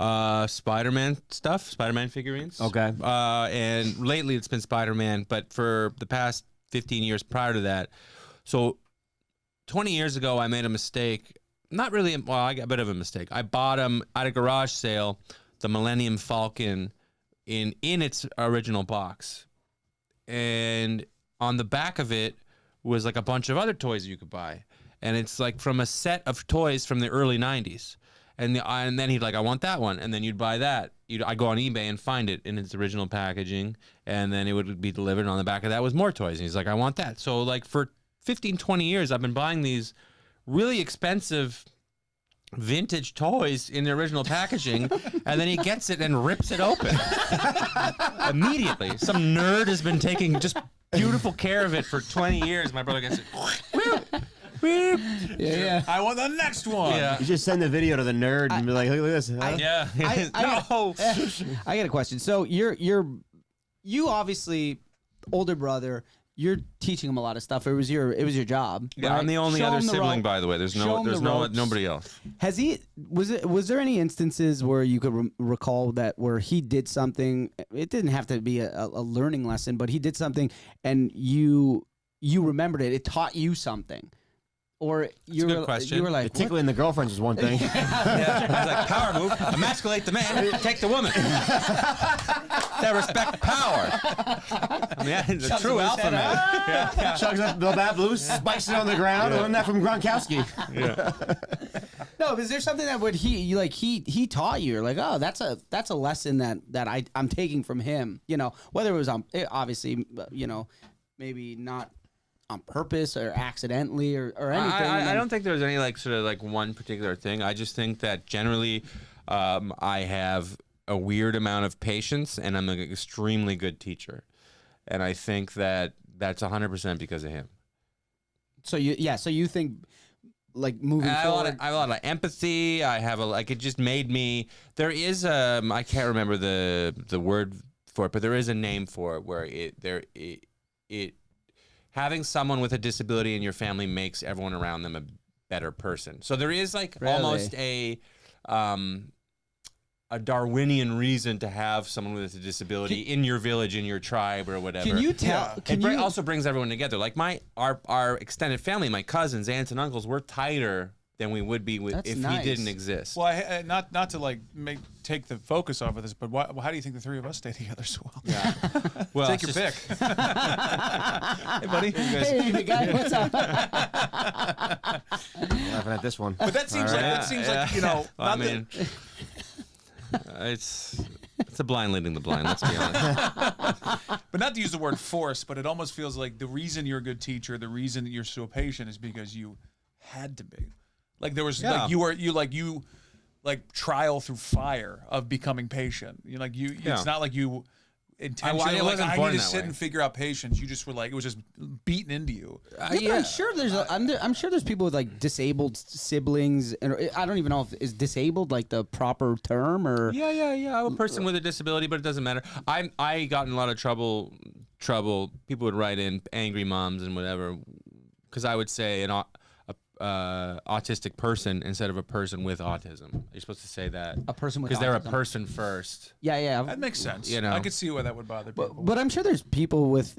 SpiderMan stuff, SpiderMan figurines. Okay. And lately it's been SpiderMan, but for the past 15 years prior to that, so 20 years ago I made a mistake. Not really. Well, I got a bit of a mistake. I bought him at a garage sale, the Millennium Falcon, in its original box, and on the back of it was like a bunch of other toys you could buy. and it's like from a set of toys from the early 90s. And then he'd like, I want that one. And then you'd buy that. I'd go on eBay and find it in its original packaging. And then it would be delivered. And on the back of that was more toys. And he's like, I want that. So like for 15, 20 years, I've been buying these really expensive vintage toys in the original packaging. And then he gets it and rips it open immediately. Some nerd has been taking just beautiful care of it for 20 years. My brother gets it. Yeah. I want the next one. Yeah. You just send the video to the nerd and be like, look at this. Huh? No. I got a question. So you obviously older brother. You're teaching him a lot of stuff. It was your job. Yeah, right? I'm the only other sibling, by the way. There's nobody else. Was there any instances where you could recall that where he did something? It didn't have to be a learning lesson, but he did something, and you remembered it. It taught you something. Or you were like tickling the girlfriends is one thing. Yeah, it's like power move. Emasculate the man, take the woman. That respect power. I mean, the true alpha man. Chugs up the bad blue, spikes it on the ground. Yeah. Learned that from Gronkowski. Yeah. No, is there something that he taught you? You're like, oh, that's a lesson that I'm taking from him. You know, whether it was obviously, you know, maybe not on purpose or accidentally or anything. I don't think there's any like sort of like one particular thing. I just think that generally I have a weird amount of patience and I'm an extremely good teacher. And I think that that's 100% because of him. So you think like moving forward. I have a lot of empathy. I have it just made me, there is I can't remember the word for it, but there is a name for it where it having someone with a disability in your family makes everyone around them a better person. So there is like almost a Darwinian reason to have someone with a disability in your village, in your tribe, or whatever. Can you tell? It also brings everyone together. Like our extended family, my cousins, aunts, and uncles, we're tighter than we would be if he didn't exist. Well, not to like take the focus off of this, but how do you think the three of us stay together so well? Yeah. Well, take your pick. Hey, buddy. Hey, the guy, what's up? Laughing at this one. But that seems like you know. Well, it's a blind leading the blind. Let's be honest. But not to use the word force, but it almost feels like the reason you're a good teacher, the reason that you're so patient, is because you had to be. Like there was you trial through fire of becoming patient. It's not like you intentionally I need to sit and figure out patience. You just were like, it was just beaten into you. I'm sure there's people with like disabled siblings, and I don't even know if is disabled like the proper term or. Yeah. I'm a person with a disability, but it doesn't matter. I got in a lot of trouble. People would write in angry moms and whatever, because I would say an autistic person instead of a person with autism. You're supposed to say that. A person with autism. Because they're a person first. Yeah. That makes sense. You know. I could see why that would bother people. But I'm sure there's people with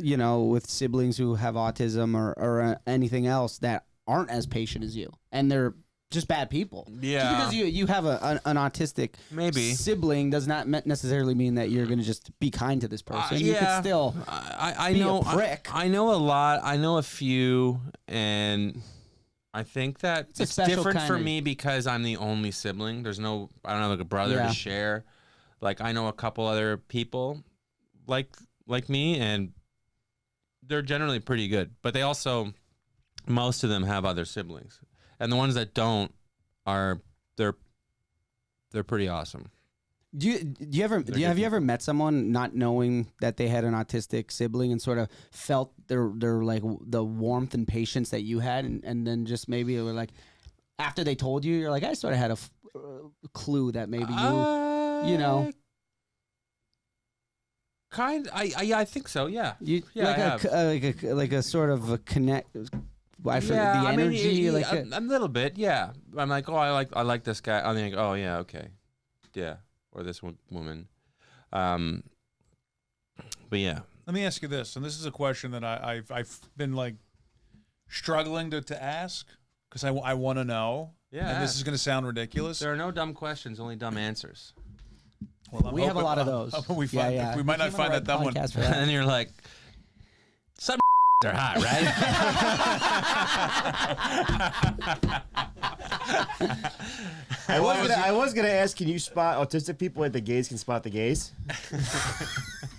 siblings who have autism or anything else that aren't as patient as you, and they're just bad people. Yeah. Just because you have an autistic sibling does not necessarily mean that you're going to just be kind to this person. You could still be a prick. I know a lot. I know a few, and I think that it's different for me because I'm the only sibling. I don't have like a brother to share. Like I know a couple other people like me, and they're generally pretty good. But they also, most of them have other siblings, and the ones that don't they're pretty awesome. Have you ever met someone not knowing that they had an autistic sibling and sort of felt their like the warmth and patience that you had, and then just maybe were like after they told you, you're like, I sort of had a clue that maybe you know. I think so. Yeah. Like a sort of a connect. I forget the energy. A little bit. Yeah. I'm like, oh, I like this guy. I'm like, oh yeah, okay, yeah. Or this woman. But yeah. Let me ask you this, and this is a question that I've been like struggling to ask because I want to know. Yeah. And this is going to sound ridiculous. There are no dumb questions, only dumb answers. Well, we have a lot of those. We might not find that dumb one. And you're like, some They're hot, right? I was gonna ask, can you spot autistic people like the gays can spot the gays?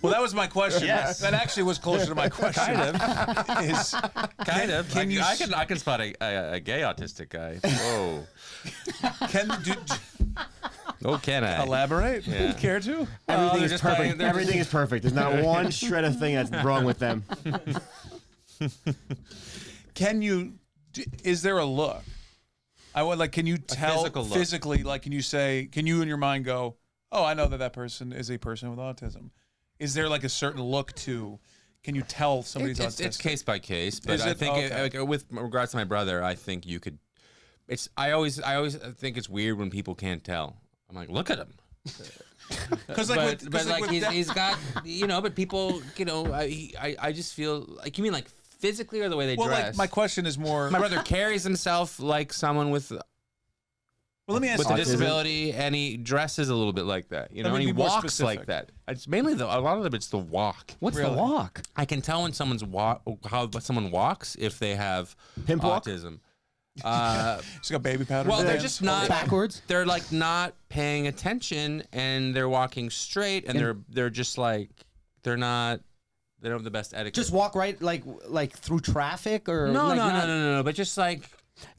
Well, that was my question. Yes. That actually was closer to my question. Kind of. I can spot a gay autistic guy. Whoa. Can I elaborate? Yeah. Care to? Everything is perfect. Everything is perfect. There's not one shred of thing that's wrong with them. Is there a look? I would like. Can you tell physically? Like, can you in your mind go, "Oh, I know that person is a person with autism." Is there like a certain look to? Can you tell somebody's autistic? It's case by case, but I think with regards to my brother, I think you could. I always think it's weird when people can't tell. I'm like, look at him. Because he's got but people I just feel like, you mean like physically or the way they dress? Like, my question is more. My brother carries himself like someone with. Well, let me ask with a disability, and he dresses a little bit like that, and he walks like that. It's mainly a lot of it's the walk. What's the walk? I can tell when how someone walks if they have autism. She's got baby powder. Well, they're just not backwards. They're like not paying attention, and they're walking straight, and they're just like they don't have the best etiquette. Just walk right like through traffic or no, but just like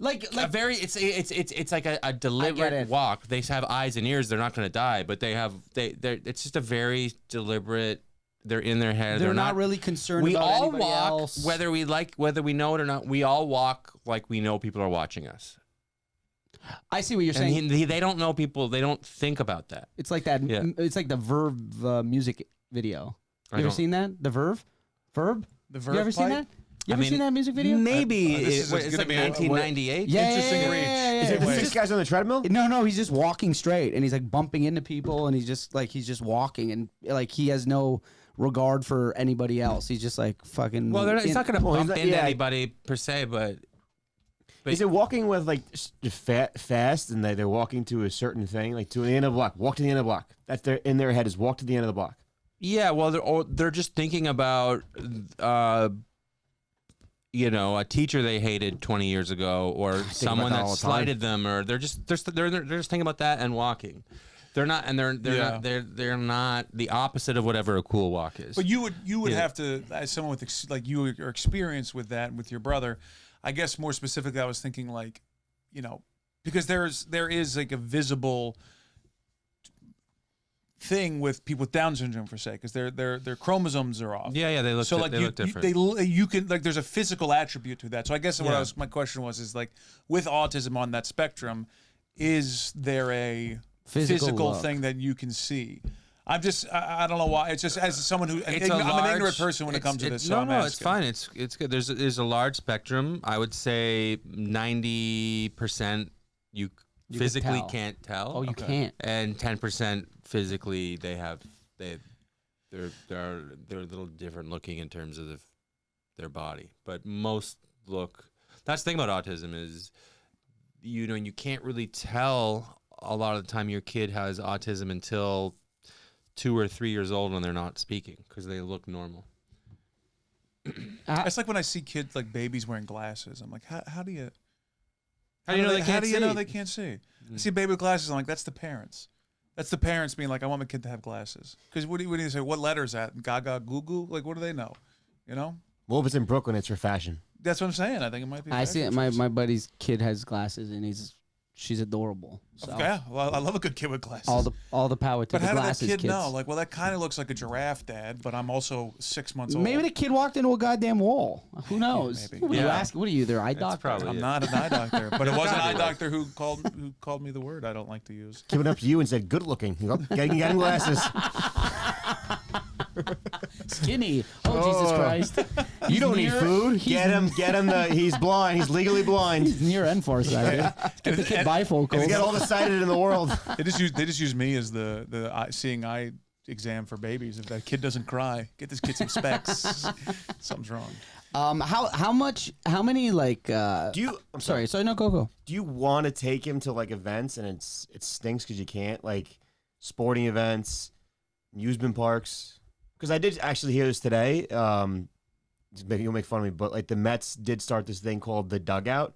a very it's like a deliberate walk. They have eyes and ears. They're not going to die, but they're it's just a very deliberate. They're in their head. They're not really concerned about anybody else. Whether we know it or not. We all walk like we know people are watching us. I see what you're saying. They don't know people. They don't think about that. It's like that. Yeah. It's like the Verve music video. You ever seen that? The Verve? The Verve. You ever seen that? You ever seen that music video? Maybe. It's like 1998. Yeah, interesting reach. Is it the 6 guys on the treadmill? No, he's just walking straight, and he's like bumping into people, and he's just walking, and like he has no regard for anybody else. He's just like fucking. Well, he's not going to bump into anybody per se, but is it walking with like fast, and they're walking to a certain thing, like to the end of the block? Walk to the end of the block. That's in their head is walk to the end of the block. Yeah, well, they're just thinking about. A teacher they hated 20 years ago, or someone that slighted them, or they're just thinking about that and walking. They're not the opposite of whatever a cool walk is. But you would have to, as someone with like your experience with that with your brother, I guess more specifically, I was thinking like, because there is like a visible thing with people with Down syndrome, for say, because their chromosomes are off. Yeah, they look they look different. You can like there's a physical attribute to that. So I guess my question was like, with autism on that spectrum, is there a physical thing that you can see? I don't know why. It's just as someone who I'm an ignorant person when it comes to this. It's fine. It's good. There's a large spectrum. I would say 90% you physically can't tell. Oh, you can't. And 10% physically they're a little different looking in terms of their body. But most look. That's the thing about autism is, you can't really tell a lot of the time your kid has autism until 2 or 3 years old when they're not speaking, because they look normal. It's like when I see kids, like babies wearing glasses. I'm like, how do you know they can't see? I see a baby with glasses. I'm like, that's the parents. That's the parents being like, I want my kid to have glasses. Because what do you say? What letter is that? Gaga, goo goo? Like, what do they know? Well, if it's in Brooklyn, it's for fashion. That's what I'm saying. I think it might be. I see it. My buddy's kid has glasses, and she's adorable. So. Yeah, well, I love a good kid with glasses. All the power to the glasses. But how did that kid kids. know? Like, well, that kind of looks like a giraffe, Dad, but I'm also 6 months old. Maybe the kid walked into a goddamn wall. Who knows? Maybe. What are you asking? What are you, their eye doctor? I'm not an eye doctor, but it was an eye doctor who called me the word I don't like to use. Came up to you and said, "Good looking." Getting glasses. Skinny. Oh, Jesus Christ. You don't need food. Get him. He's blind. He's legally blind. He's near N-Foresight. Get the kid bifocals. He's got all the sighted in the world. They just use me as the seeing eye exam for babies. If that kid doesn't cry, get this kid some specs. Something's wrong. How many like do you I'm sorry. No, go. Do you want to take him to like events and it stinks because you can't, like sporting events, amusement parks? Because I did actually hear this today. maybe you'll make fun of me, but like the Mets did start this thing called the dugout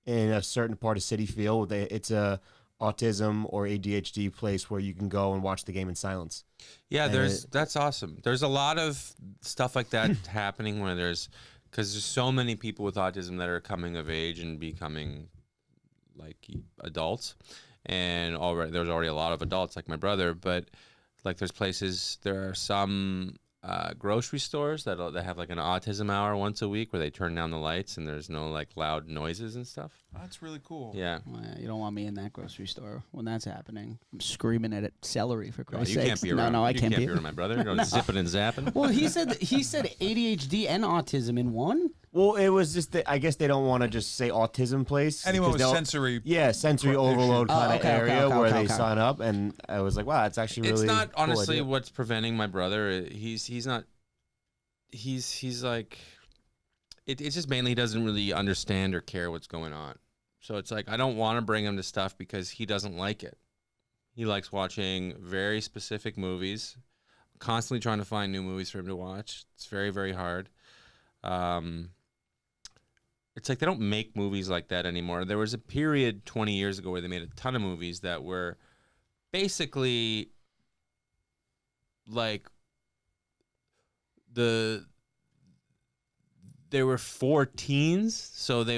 in a certain part of Citi Field. It's a autism or ADHD place where you can go and watch the game in silence. Yeah, that's awesome. There's a lot of stuff like that happening where because there's so many people with autism that are coming of age and becoming like adults, and there's already a lot of adults like my brother, but like there are some grocery stores that have like an autism hour once a week where they turn down the lights and there's no like loud noises and stuff. That's really cool. Yeah. Well, you don't want me in that grocery store when that's happening. I'm screaming at celery for Christ's You sake. can't be around. No, I can't be. You can't be around my brother. You're going zipping and zapping. Well, he said ADHD and autism in one. Well, it was just I guess they don't want to just say autism place. Anyone with sensory. Yeah, sensory overload kind of area where they sign up, and I was like, wow, that's actually really. It's not cool honestly idea. what's preventing my brother. He's not. He's like, it's just mainly he doesn't really understand or care what's going on. So it's like I don't want to bring him to stuff because he doesn't like it. He likes watching very specific movies. Constantly trying to find new movies for him to watch. It's very, very hard. It's like they don't make movies like that anymore. There was a period 20 years ago where they made a ton of movies that were basically like they were for teens, so they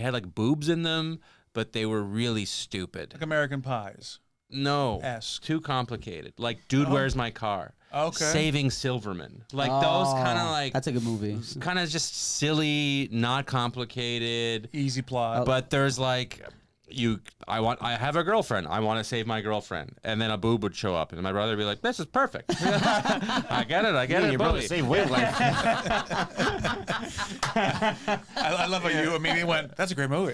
had like boobs in them, but they were really stupid. Like American Pies. No, too complicated. Like Dude, Where's My Car? Okay. Saving Silverman. Like those kind of like that's a good movie. Kind of just silly, not complicated, easy plot. But there's like I have a girlfriend. I want to save my girlfriend, and then a boob would show up, and my brother would be like, "This is perfect. I get it. Your brother saved wavelength. I love how you immediately went, "That's a great movie,"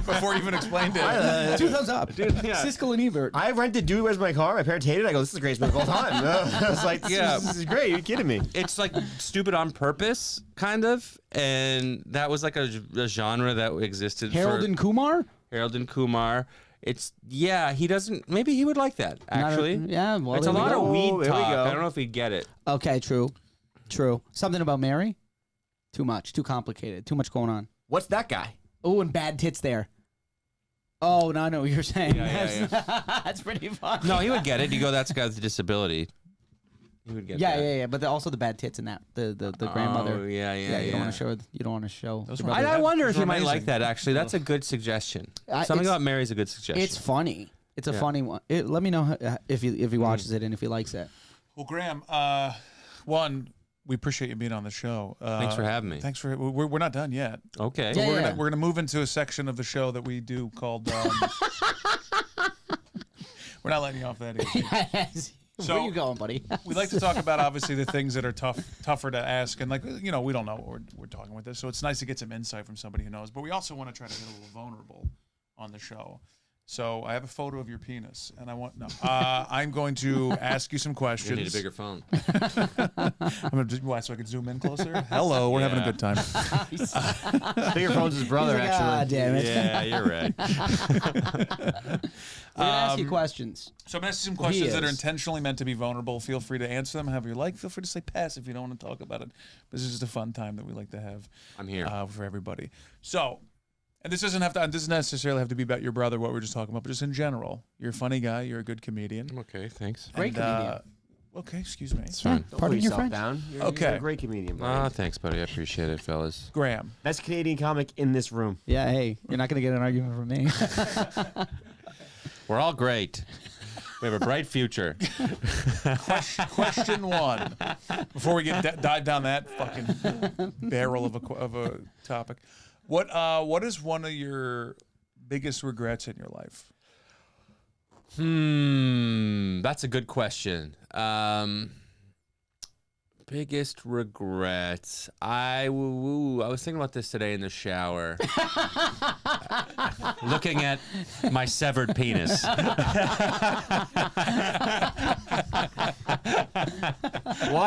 before you even explained it. 2 thumbs up, dude. Siskel and Ebert. I rented Dude, Where's My Car? My parents hated it. I go, this is the greatest movie of all time. I was like, this is great. You're kidding me. It's like stupid on purpose, kind of, and that was like a genre that existed. Harold and Kumar. Harold and Kumar. He doesn't. Maybe he would like that. Actually, Well, it's a lot of weed There we talk. go. I don't know if he'd get it. Okay, true. Something about Mary. Too much. Too complicated. Too much going on. What's that guy? Oh, and bad tits there. Oh, no, I know what you're saying. Yeah. That's pretty fun. No, he would get it. You go, that's a guy with a disability. He would get that. Yeah. But also the bad tits in that the grandmother. Oh, yeah. You don't want to show. You don't want to show. I wonder if Those he were might like amazing. that. Actually, that's a good suggestion. Something about Mary's a good suggestion. It's funny. It's a funny one. Let me know if he watches it and if he likes it. Well, Graham, one, we appreciate you being on the show. Thanks for having me. Thanks for. We're not done yet. Okay. Yeah. We're gonna move into a section of the show that we do called. We're not letting you off that either. Where are you going, buddy? We like to talk about obviously the things that are tougher to ask, and like we don't know what we're talking with this, so it's nice to get some insight from somebody who knows. But we also want to try to get a little vulnerable on the show. So I have a photo of your penis, and I'm going to ask you some questions. You need a bigger phone. Why, so I can zoom in closer? Hello, we're having a good time. Bigger phone's his brother, He's like, actually. "Ah, damn it." Yeah, you're right. We're gonna ask you questions. So I'm asking some questions that are intentionally meant to be vulnerable. Feel free to answer them however you like. Feel free to say pass if you don't want to talk about it. This is just a fun time that we like to have. I'm here for everybody. So, and this doesn't necessarily have to be about your brother, what we're just talking about, but just in general. You're a funny guy. You're a good comedian. Okay, thanks. Great comedian. Okay, excuse me. It's fine. Don't Pardon put your yourself French? down. You're Okay. a great comedian, buddy. Thanks, buddy. I appreciate it, fellas. Graham. Best Canadian comic in this room. Yeah, hey, you're not gonna get an argument from me. We're all great. We have a bright future. Question one. Before we dive down that fucking barrel of a topic, what is one of your biggest regrets in your life? That's a good question. Biggest regrets. I was thinking about this today in the shower. Looking at my severed penis. Why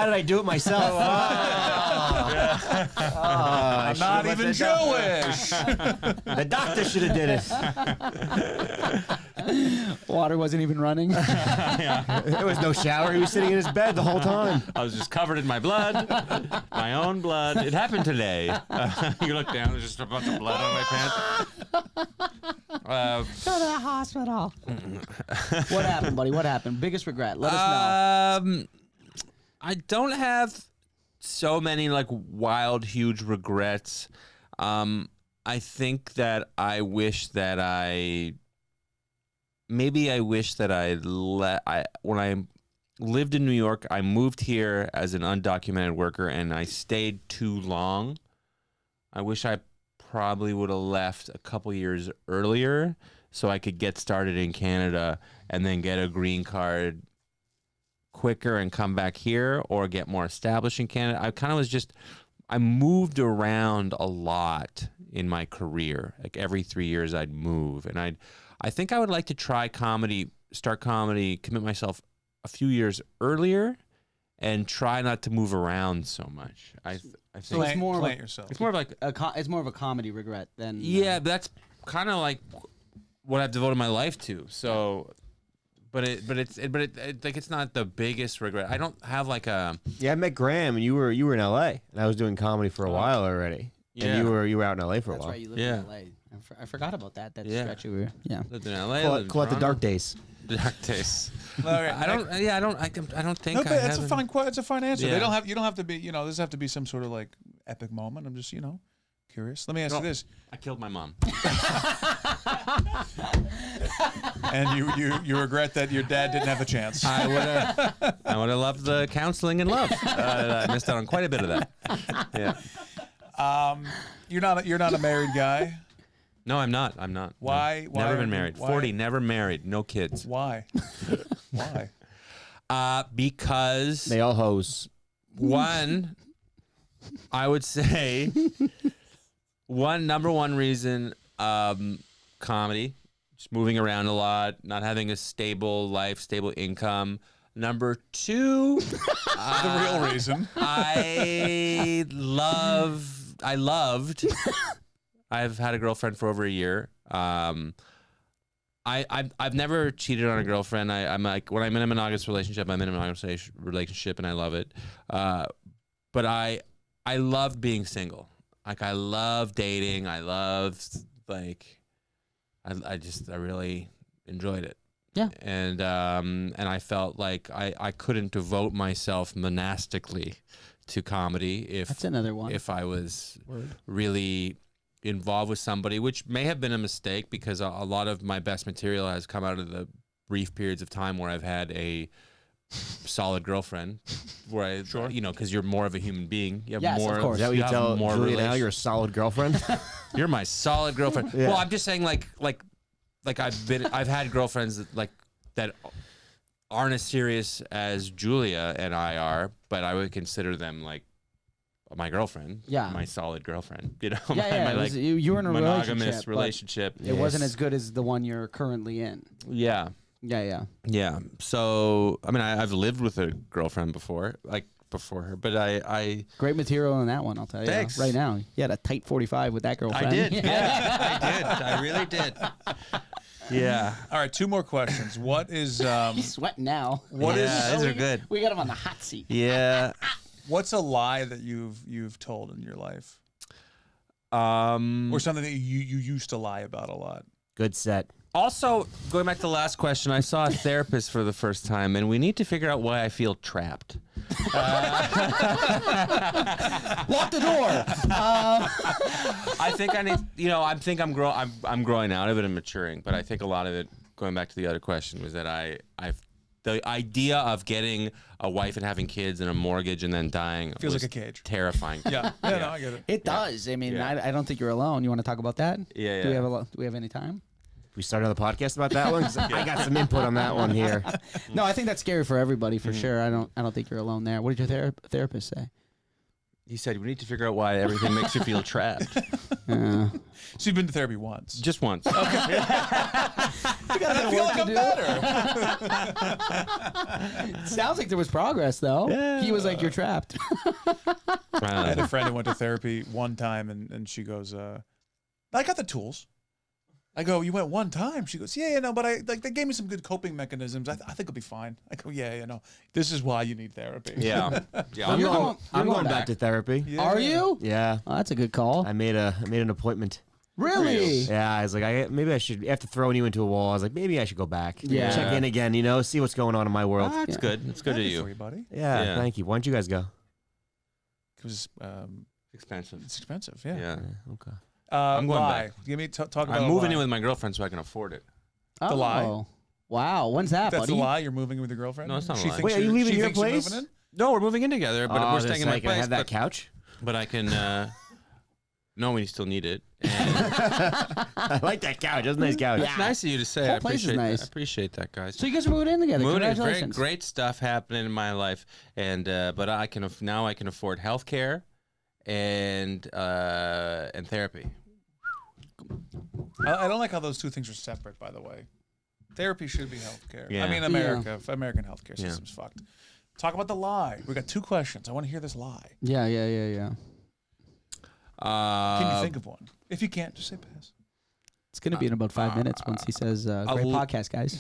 did I do it myself? I'm not even Jewish. The doctor should have did it. Water wasn't even running. There was no shower. He was sitting in his bed the whole time. I was just covered in my blood, my own blood. It happened today. You look down, there's just a bunch of blood on my pants. Go to the hospital. What happened, buddy? What happened? Biggest regret? Let us know. I don't have so many like wild, huge regrets. I think that I wish that when I lived in New York, I moved here as an undocumented worker and I stayed too long. I wish I probably would have left a couple years earlier so I could get started in Canada and then get a green card quicker and come back here or get more established in Canada. I moved around a lot in my career. Like every 3 years I'd move. And I think I would like to try comedy, start comedy, commit myself a few years earlier and try not to move around so much. I think So it's more plant yourself. it's more of like it's more of a comedy regret than yeah, that's kind of like what I've devoted my life to. So but it's not the biggest regret. I don't have like a Yeah, I met Graham, and you were in L.A. and I was doing comedy for a while already. Yeah. And you were out in L.A. for a That's while. right. You lived Yeah. in LA. I forgot about that. That Yeah. stretch you were. Yeah. lived in LA. Call lived it, in call it the Toronto. dark days. Dark days. All right, I don't think No, I but it's a haven't- fine. It's a fine answer. Yeah. You don't have to be. You know, this have to be some sort of like epic moment. I'm just curious. Let me ask you this. I killed my mom. And you regret that your dad didn't have a chance. I would have loved the counseling and love. I missed out on quite a bit of that. Yeah. You're not a married guy. No, I'm not. No. Why Never are been you- married. why- 40, never married. No kids. Why? Why? Because They all hoes. one, I would say number one reason, comedy, just moving around a lot, not having a stable life, stable income. Number two, The real reason. I've had a girlfriend for over a year. I've never cheated on a girlfriend. I'm like, when I'm in a monogamous relationship, I'm in a monogamous relationship and I love it. But I love being single. Like I love dating. I really enjoyed it. Yeah. And I felt like I couldn't devote myself monastically to comedy That's another one. if I was really involved with somebody, which may have been a mistake because a lot of my best material has come out of the brief periods of time where I've had a solid girlfriend, where because you're more of a human being. You have Yes, more. of course. Is that what you have tell more Julia now? relation- You're a solid girlfriend? You're my solid girlfriend. Yeah. Well, I'm just saying, like I've had girlfriends that aren't as serious as Julia and I are, but I would consider them like my girlfriend. Yeah. My solid girlfriend. You know, Yeah, my you were in a monogamous relationship. It wasn't as good as the one you're currently in. Yeah. Yeah. So, I mean, I've lived with a girlfriend before, like before her, but I Great material in that one, I'll tell you. Thanks. Right now, you had a tight 45 with that girlfriend. I did. Yeah, I did. I really did. Yeah. All right, two more questions. What is He's sweating now. What is- Yeah, these are good. We got him on the hot seat. Yeah. what's a lie that you've told in your life, Um. or something that you used to lie about a lot? Good set. Also, going back to the last question, I saw a therapist for the first time, and we need to figure out why I feel trapped. Lock the door. I think I need, I'm growing out of it and maturing, but I think a lot of it, going back to the other question, was that the idea of getting a wife and having kids and a mortgage and then dying Feels was like a cage. terrifying. Yeah, no, I get it. It does. I mean, Yeah. I don't think you're alone. You want to talk about that? Yeah, Do we yeah. have do we have any time? We start another podcast about that one. 'Cause I got some input on that one here. No, I think that's scary for everybody for sure. I don't think you're alone there. What did your therapist say? He said, we need to figure out why everything makes you feel trapped. Uh, So you've been to therapy once. Just once. you got I feel like I'm better. Sounds like there was progress though. Yeah. He was like, "You're trapped." I had a friend who went to therapy one time, and she goes, "I got the tools." I go, you went one time. She goes, yeah, no, but they gave me some good coping mechanisms. I think it'll be fine. I go, yeah, no, this is why you need therapy. Yeah. I'm going back to therapy. Yeah. Are you? Yeah. Oh, that's a good call. I made an appointment. Really? Yeah, I was like, maybe I should. After throwing you into a wall, I was like, maybe I should go back. Yeah. Check in again. See what's going on in my world. That's good. That's good of For you, you. buddy. Yeah, thank you. Why don't you guys go? Because Expensive. it's expensive. Yeah. Yeah. Okay. I'm going lie. back. Give me talk about. I'm moving lie. in with my girlfriend so I can afford it. Oh. lie. Wow. When's that, That's buddy? a lie. You're moving in with your girlfriend. No, it's not a She lie. thinks Wait, are you leaving she your thinks you're place? moving in? No, we're moving in together, but we're staying in my Can I place. have that couch? But I can. No, we still need it. And I like that couch. That's a nice couch. it's nice of you to say. Whole I place is appreciate nice. I appreciate that, guys. So you guys are moving in together. Moving in, very Congratulations. great stuff happening in my life, and but I can afford healthcare and therapy. I don't like how those two things are separate. By the way, therapy should be healthcare. Yeah. I mean, American healthcare system's fucked. Talk about the lie. We got 2 questions. I want to hear this lie. Yeah. Can you think of one? If you can't, just say pass. It's going to be in about 5 minutes once he says, great podcast, guys.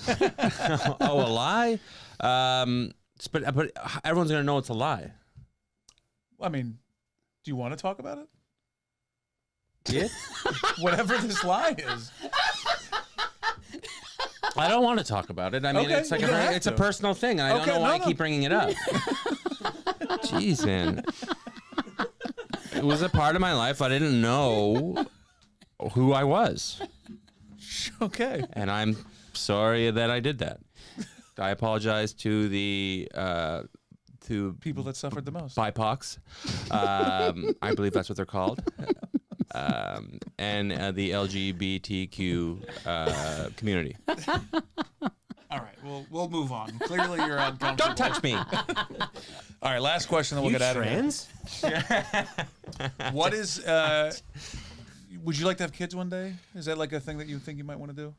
Oh, a lie? But everyone's gonna know it's a lie. I mean, do you want to talk about it? Yeah. Whatever this lie is. I don't want to talk about it. I mean, Okay, it's like you don't have it's a to. personal thing. And I Okay, don't know why no, I keep bringing it up. Jeez, man. It was a part of my life I didn't know who I was, Okay. and I'm sorry that I did that. I apologize to the to People that suffered the most. BIPOCs. I believe that's what they're called. And the LGBTQ community. All right, we'll move on. Clearly, you're uncomfortable. Don't touch me. All right, last question, then we'll You get out trans? of here. What is? Would you like to have kids one day? Is that like a thing that you think you might want to do?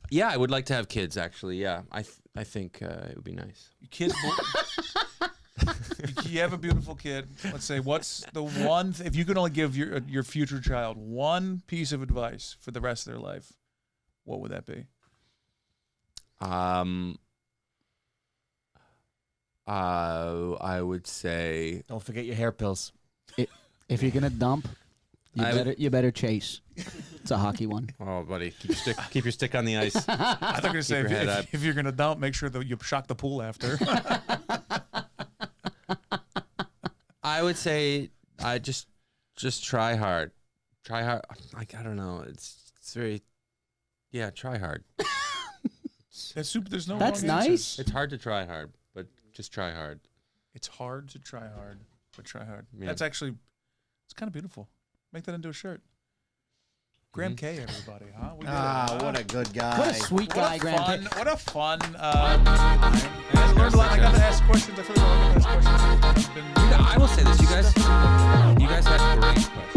Yeah, I would like to have kids. Actually, yeah, I think it would be nice. Kids. You have a beautiful kid. Let's say, what's the one? If you could only give your future child one piece of advice for the rest of their life, what would that be? I would say Don't forget your hair pills. If you're going to dump, you better chase. It's a hockey one. Oh, buddy, keep your stick on the ice. I thought you were gonna say your head up. if you're gonna dump, make sure that you shock the pool after. I would say I just try hard. Try hard. Like, I don't know. It's very try hard. That's super. There's no. That's wrong nice. answers. It's hard to try hard, but just try hard. It's hard to try hard, but try hard. Yeah. That's actually, it's kind of beautiful. Make that into a shirt. Graham K, everybody, huh? We did it, huh? What a good guy. What a sweet guy, Graham. What a fun. I learned a lot. I got to ask questions. I feel like I got to ask questions. I will say this, you guys had great questions.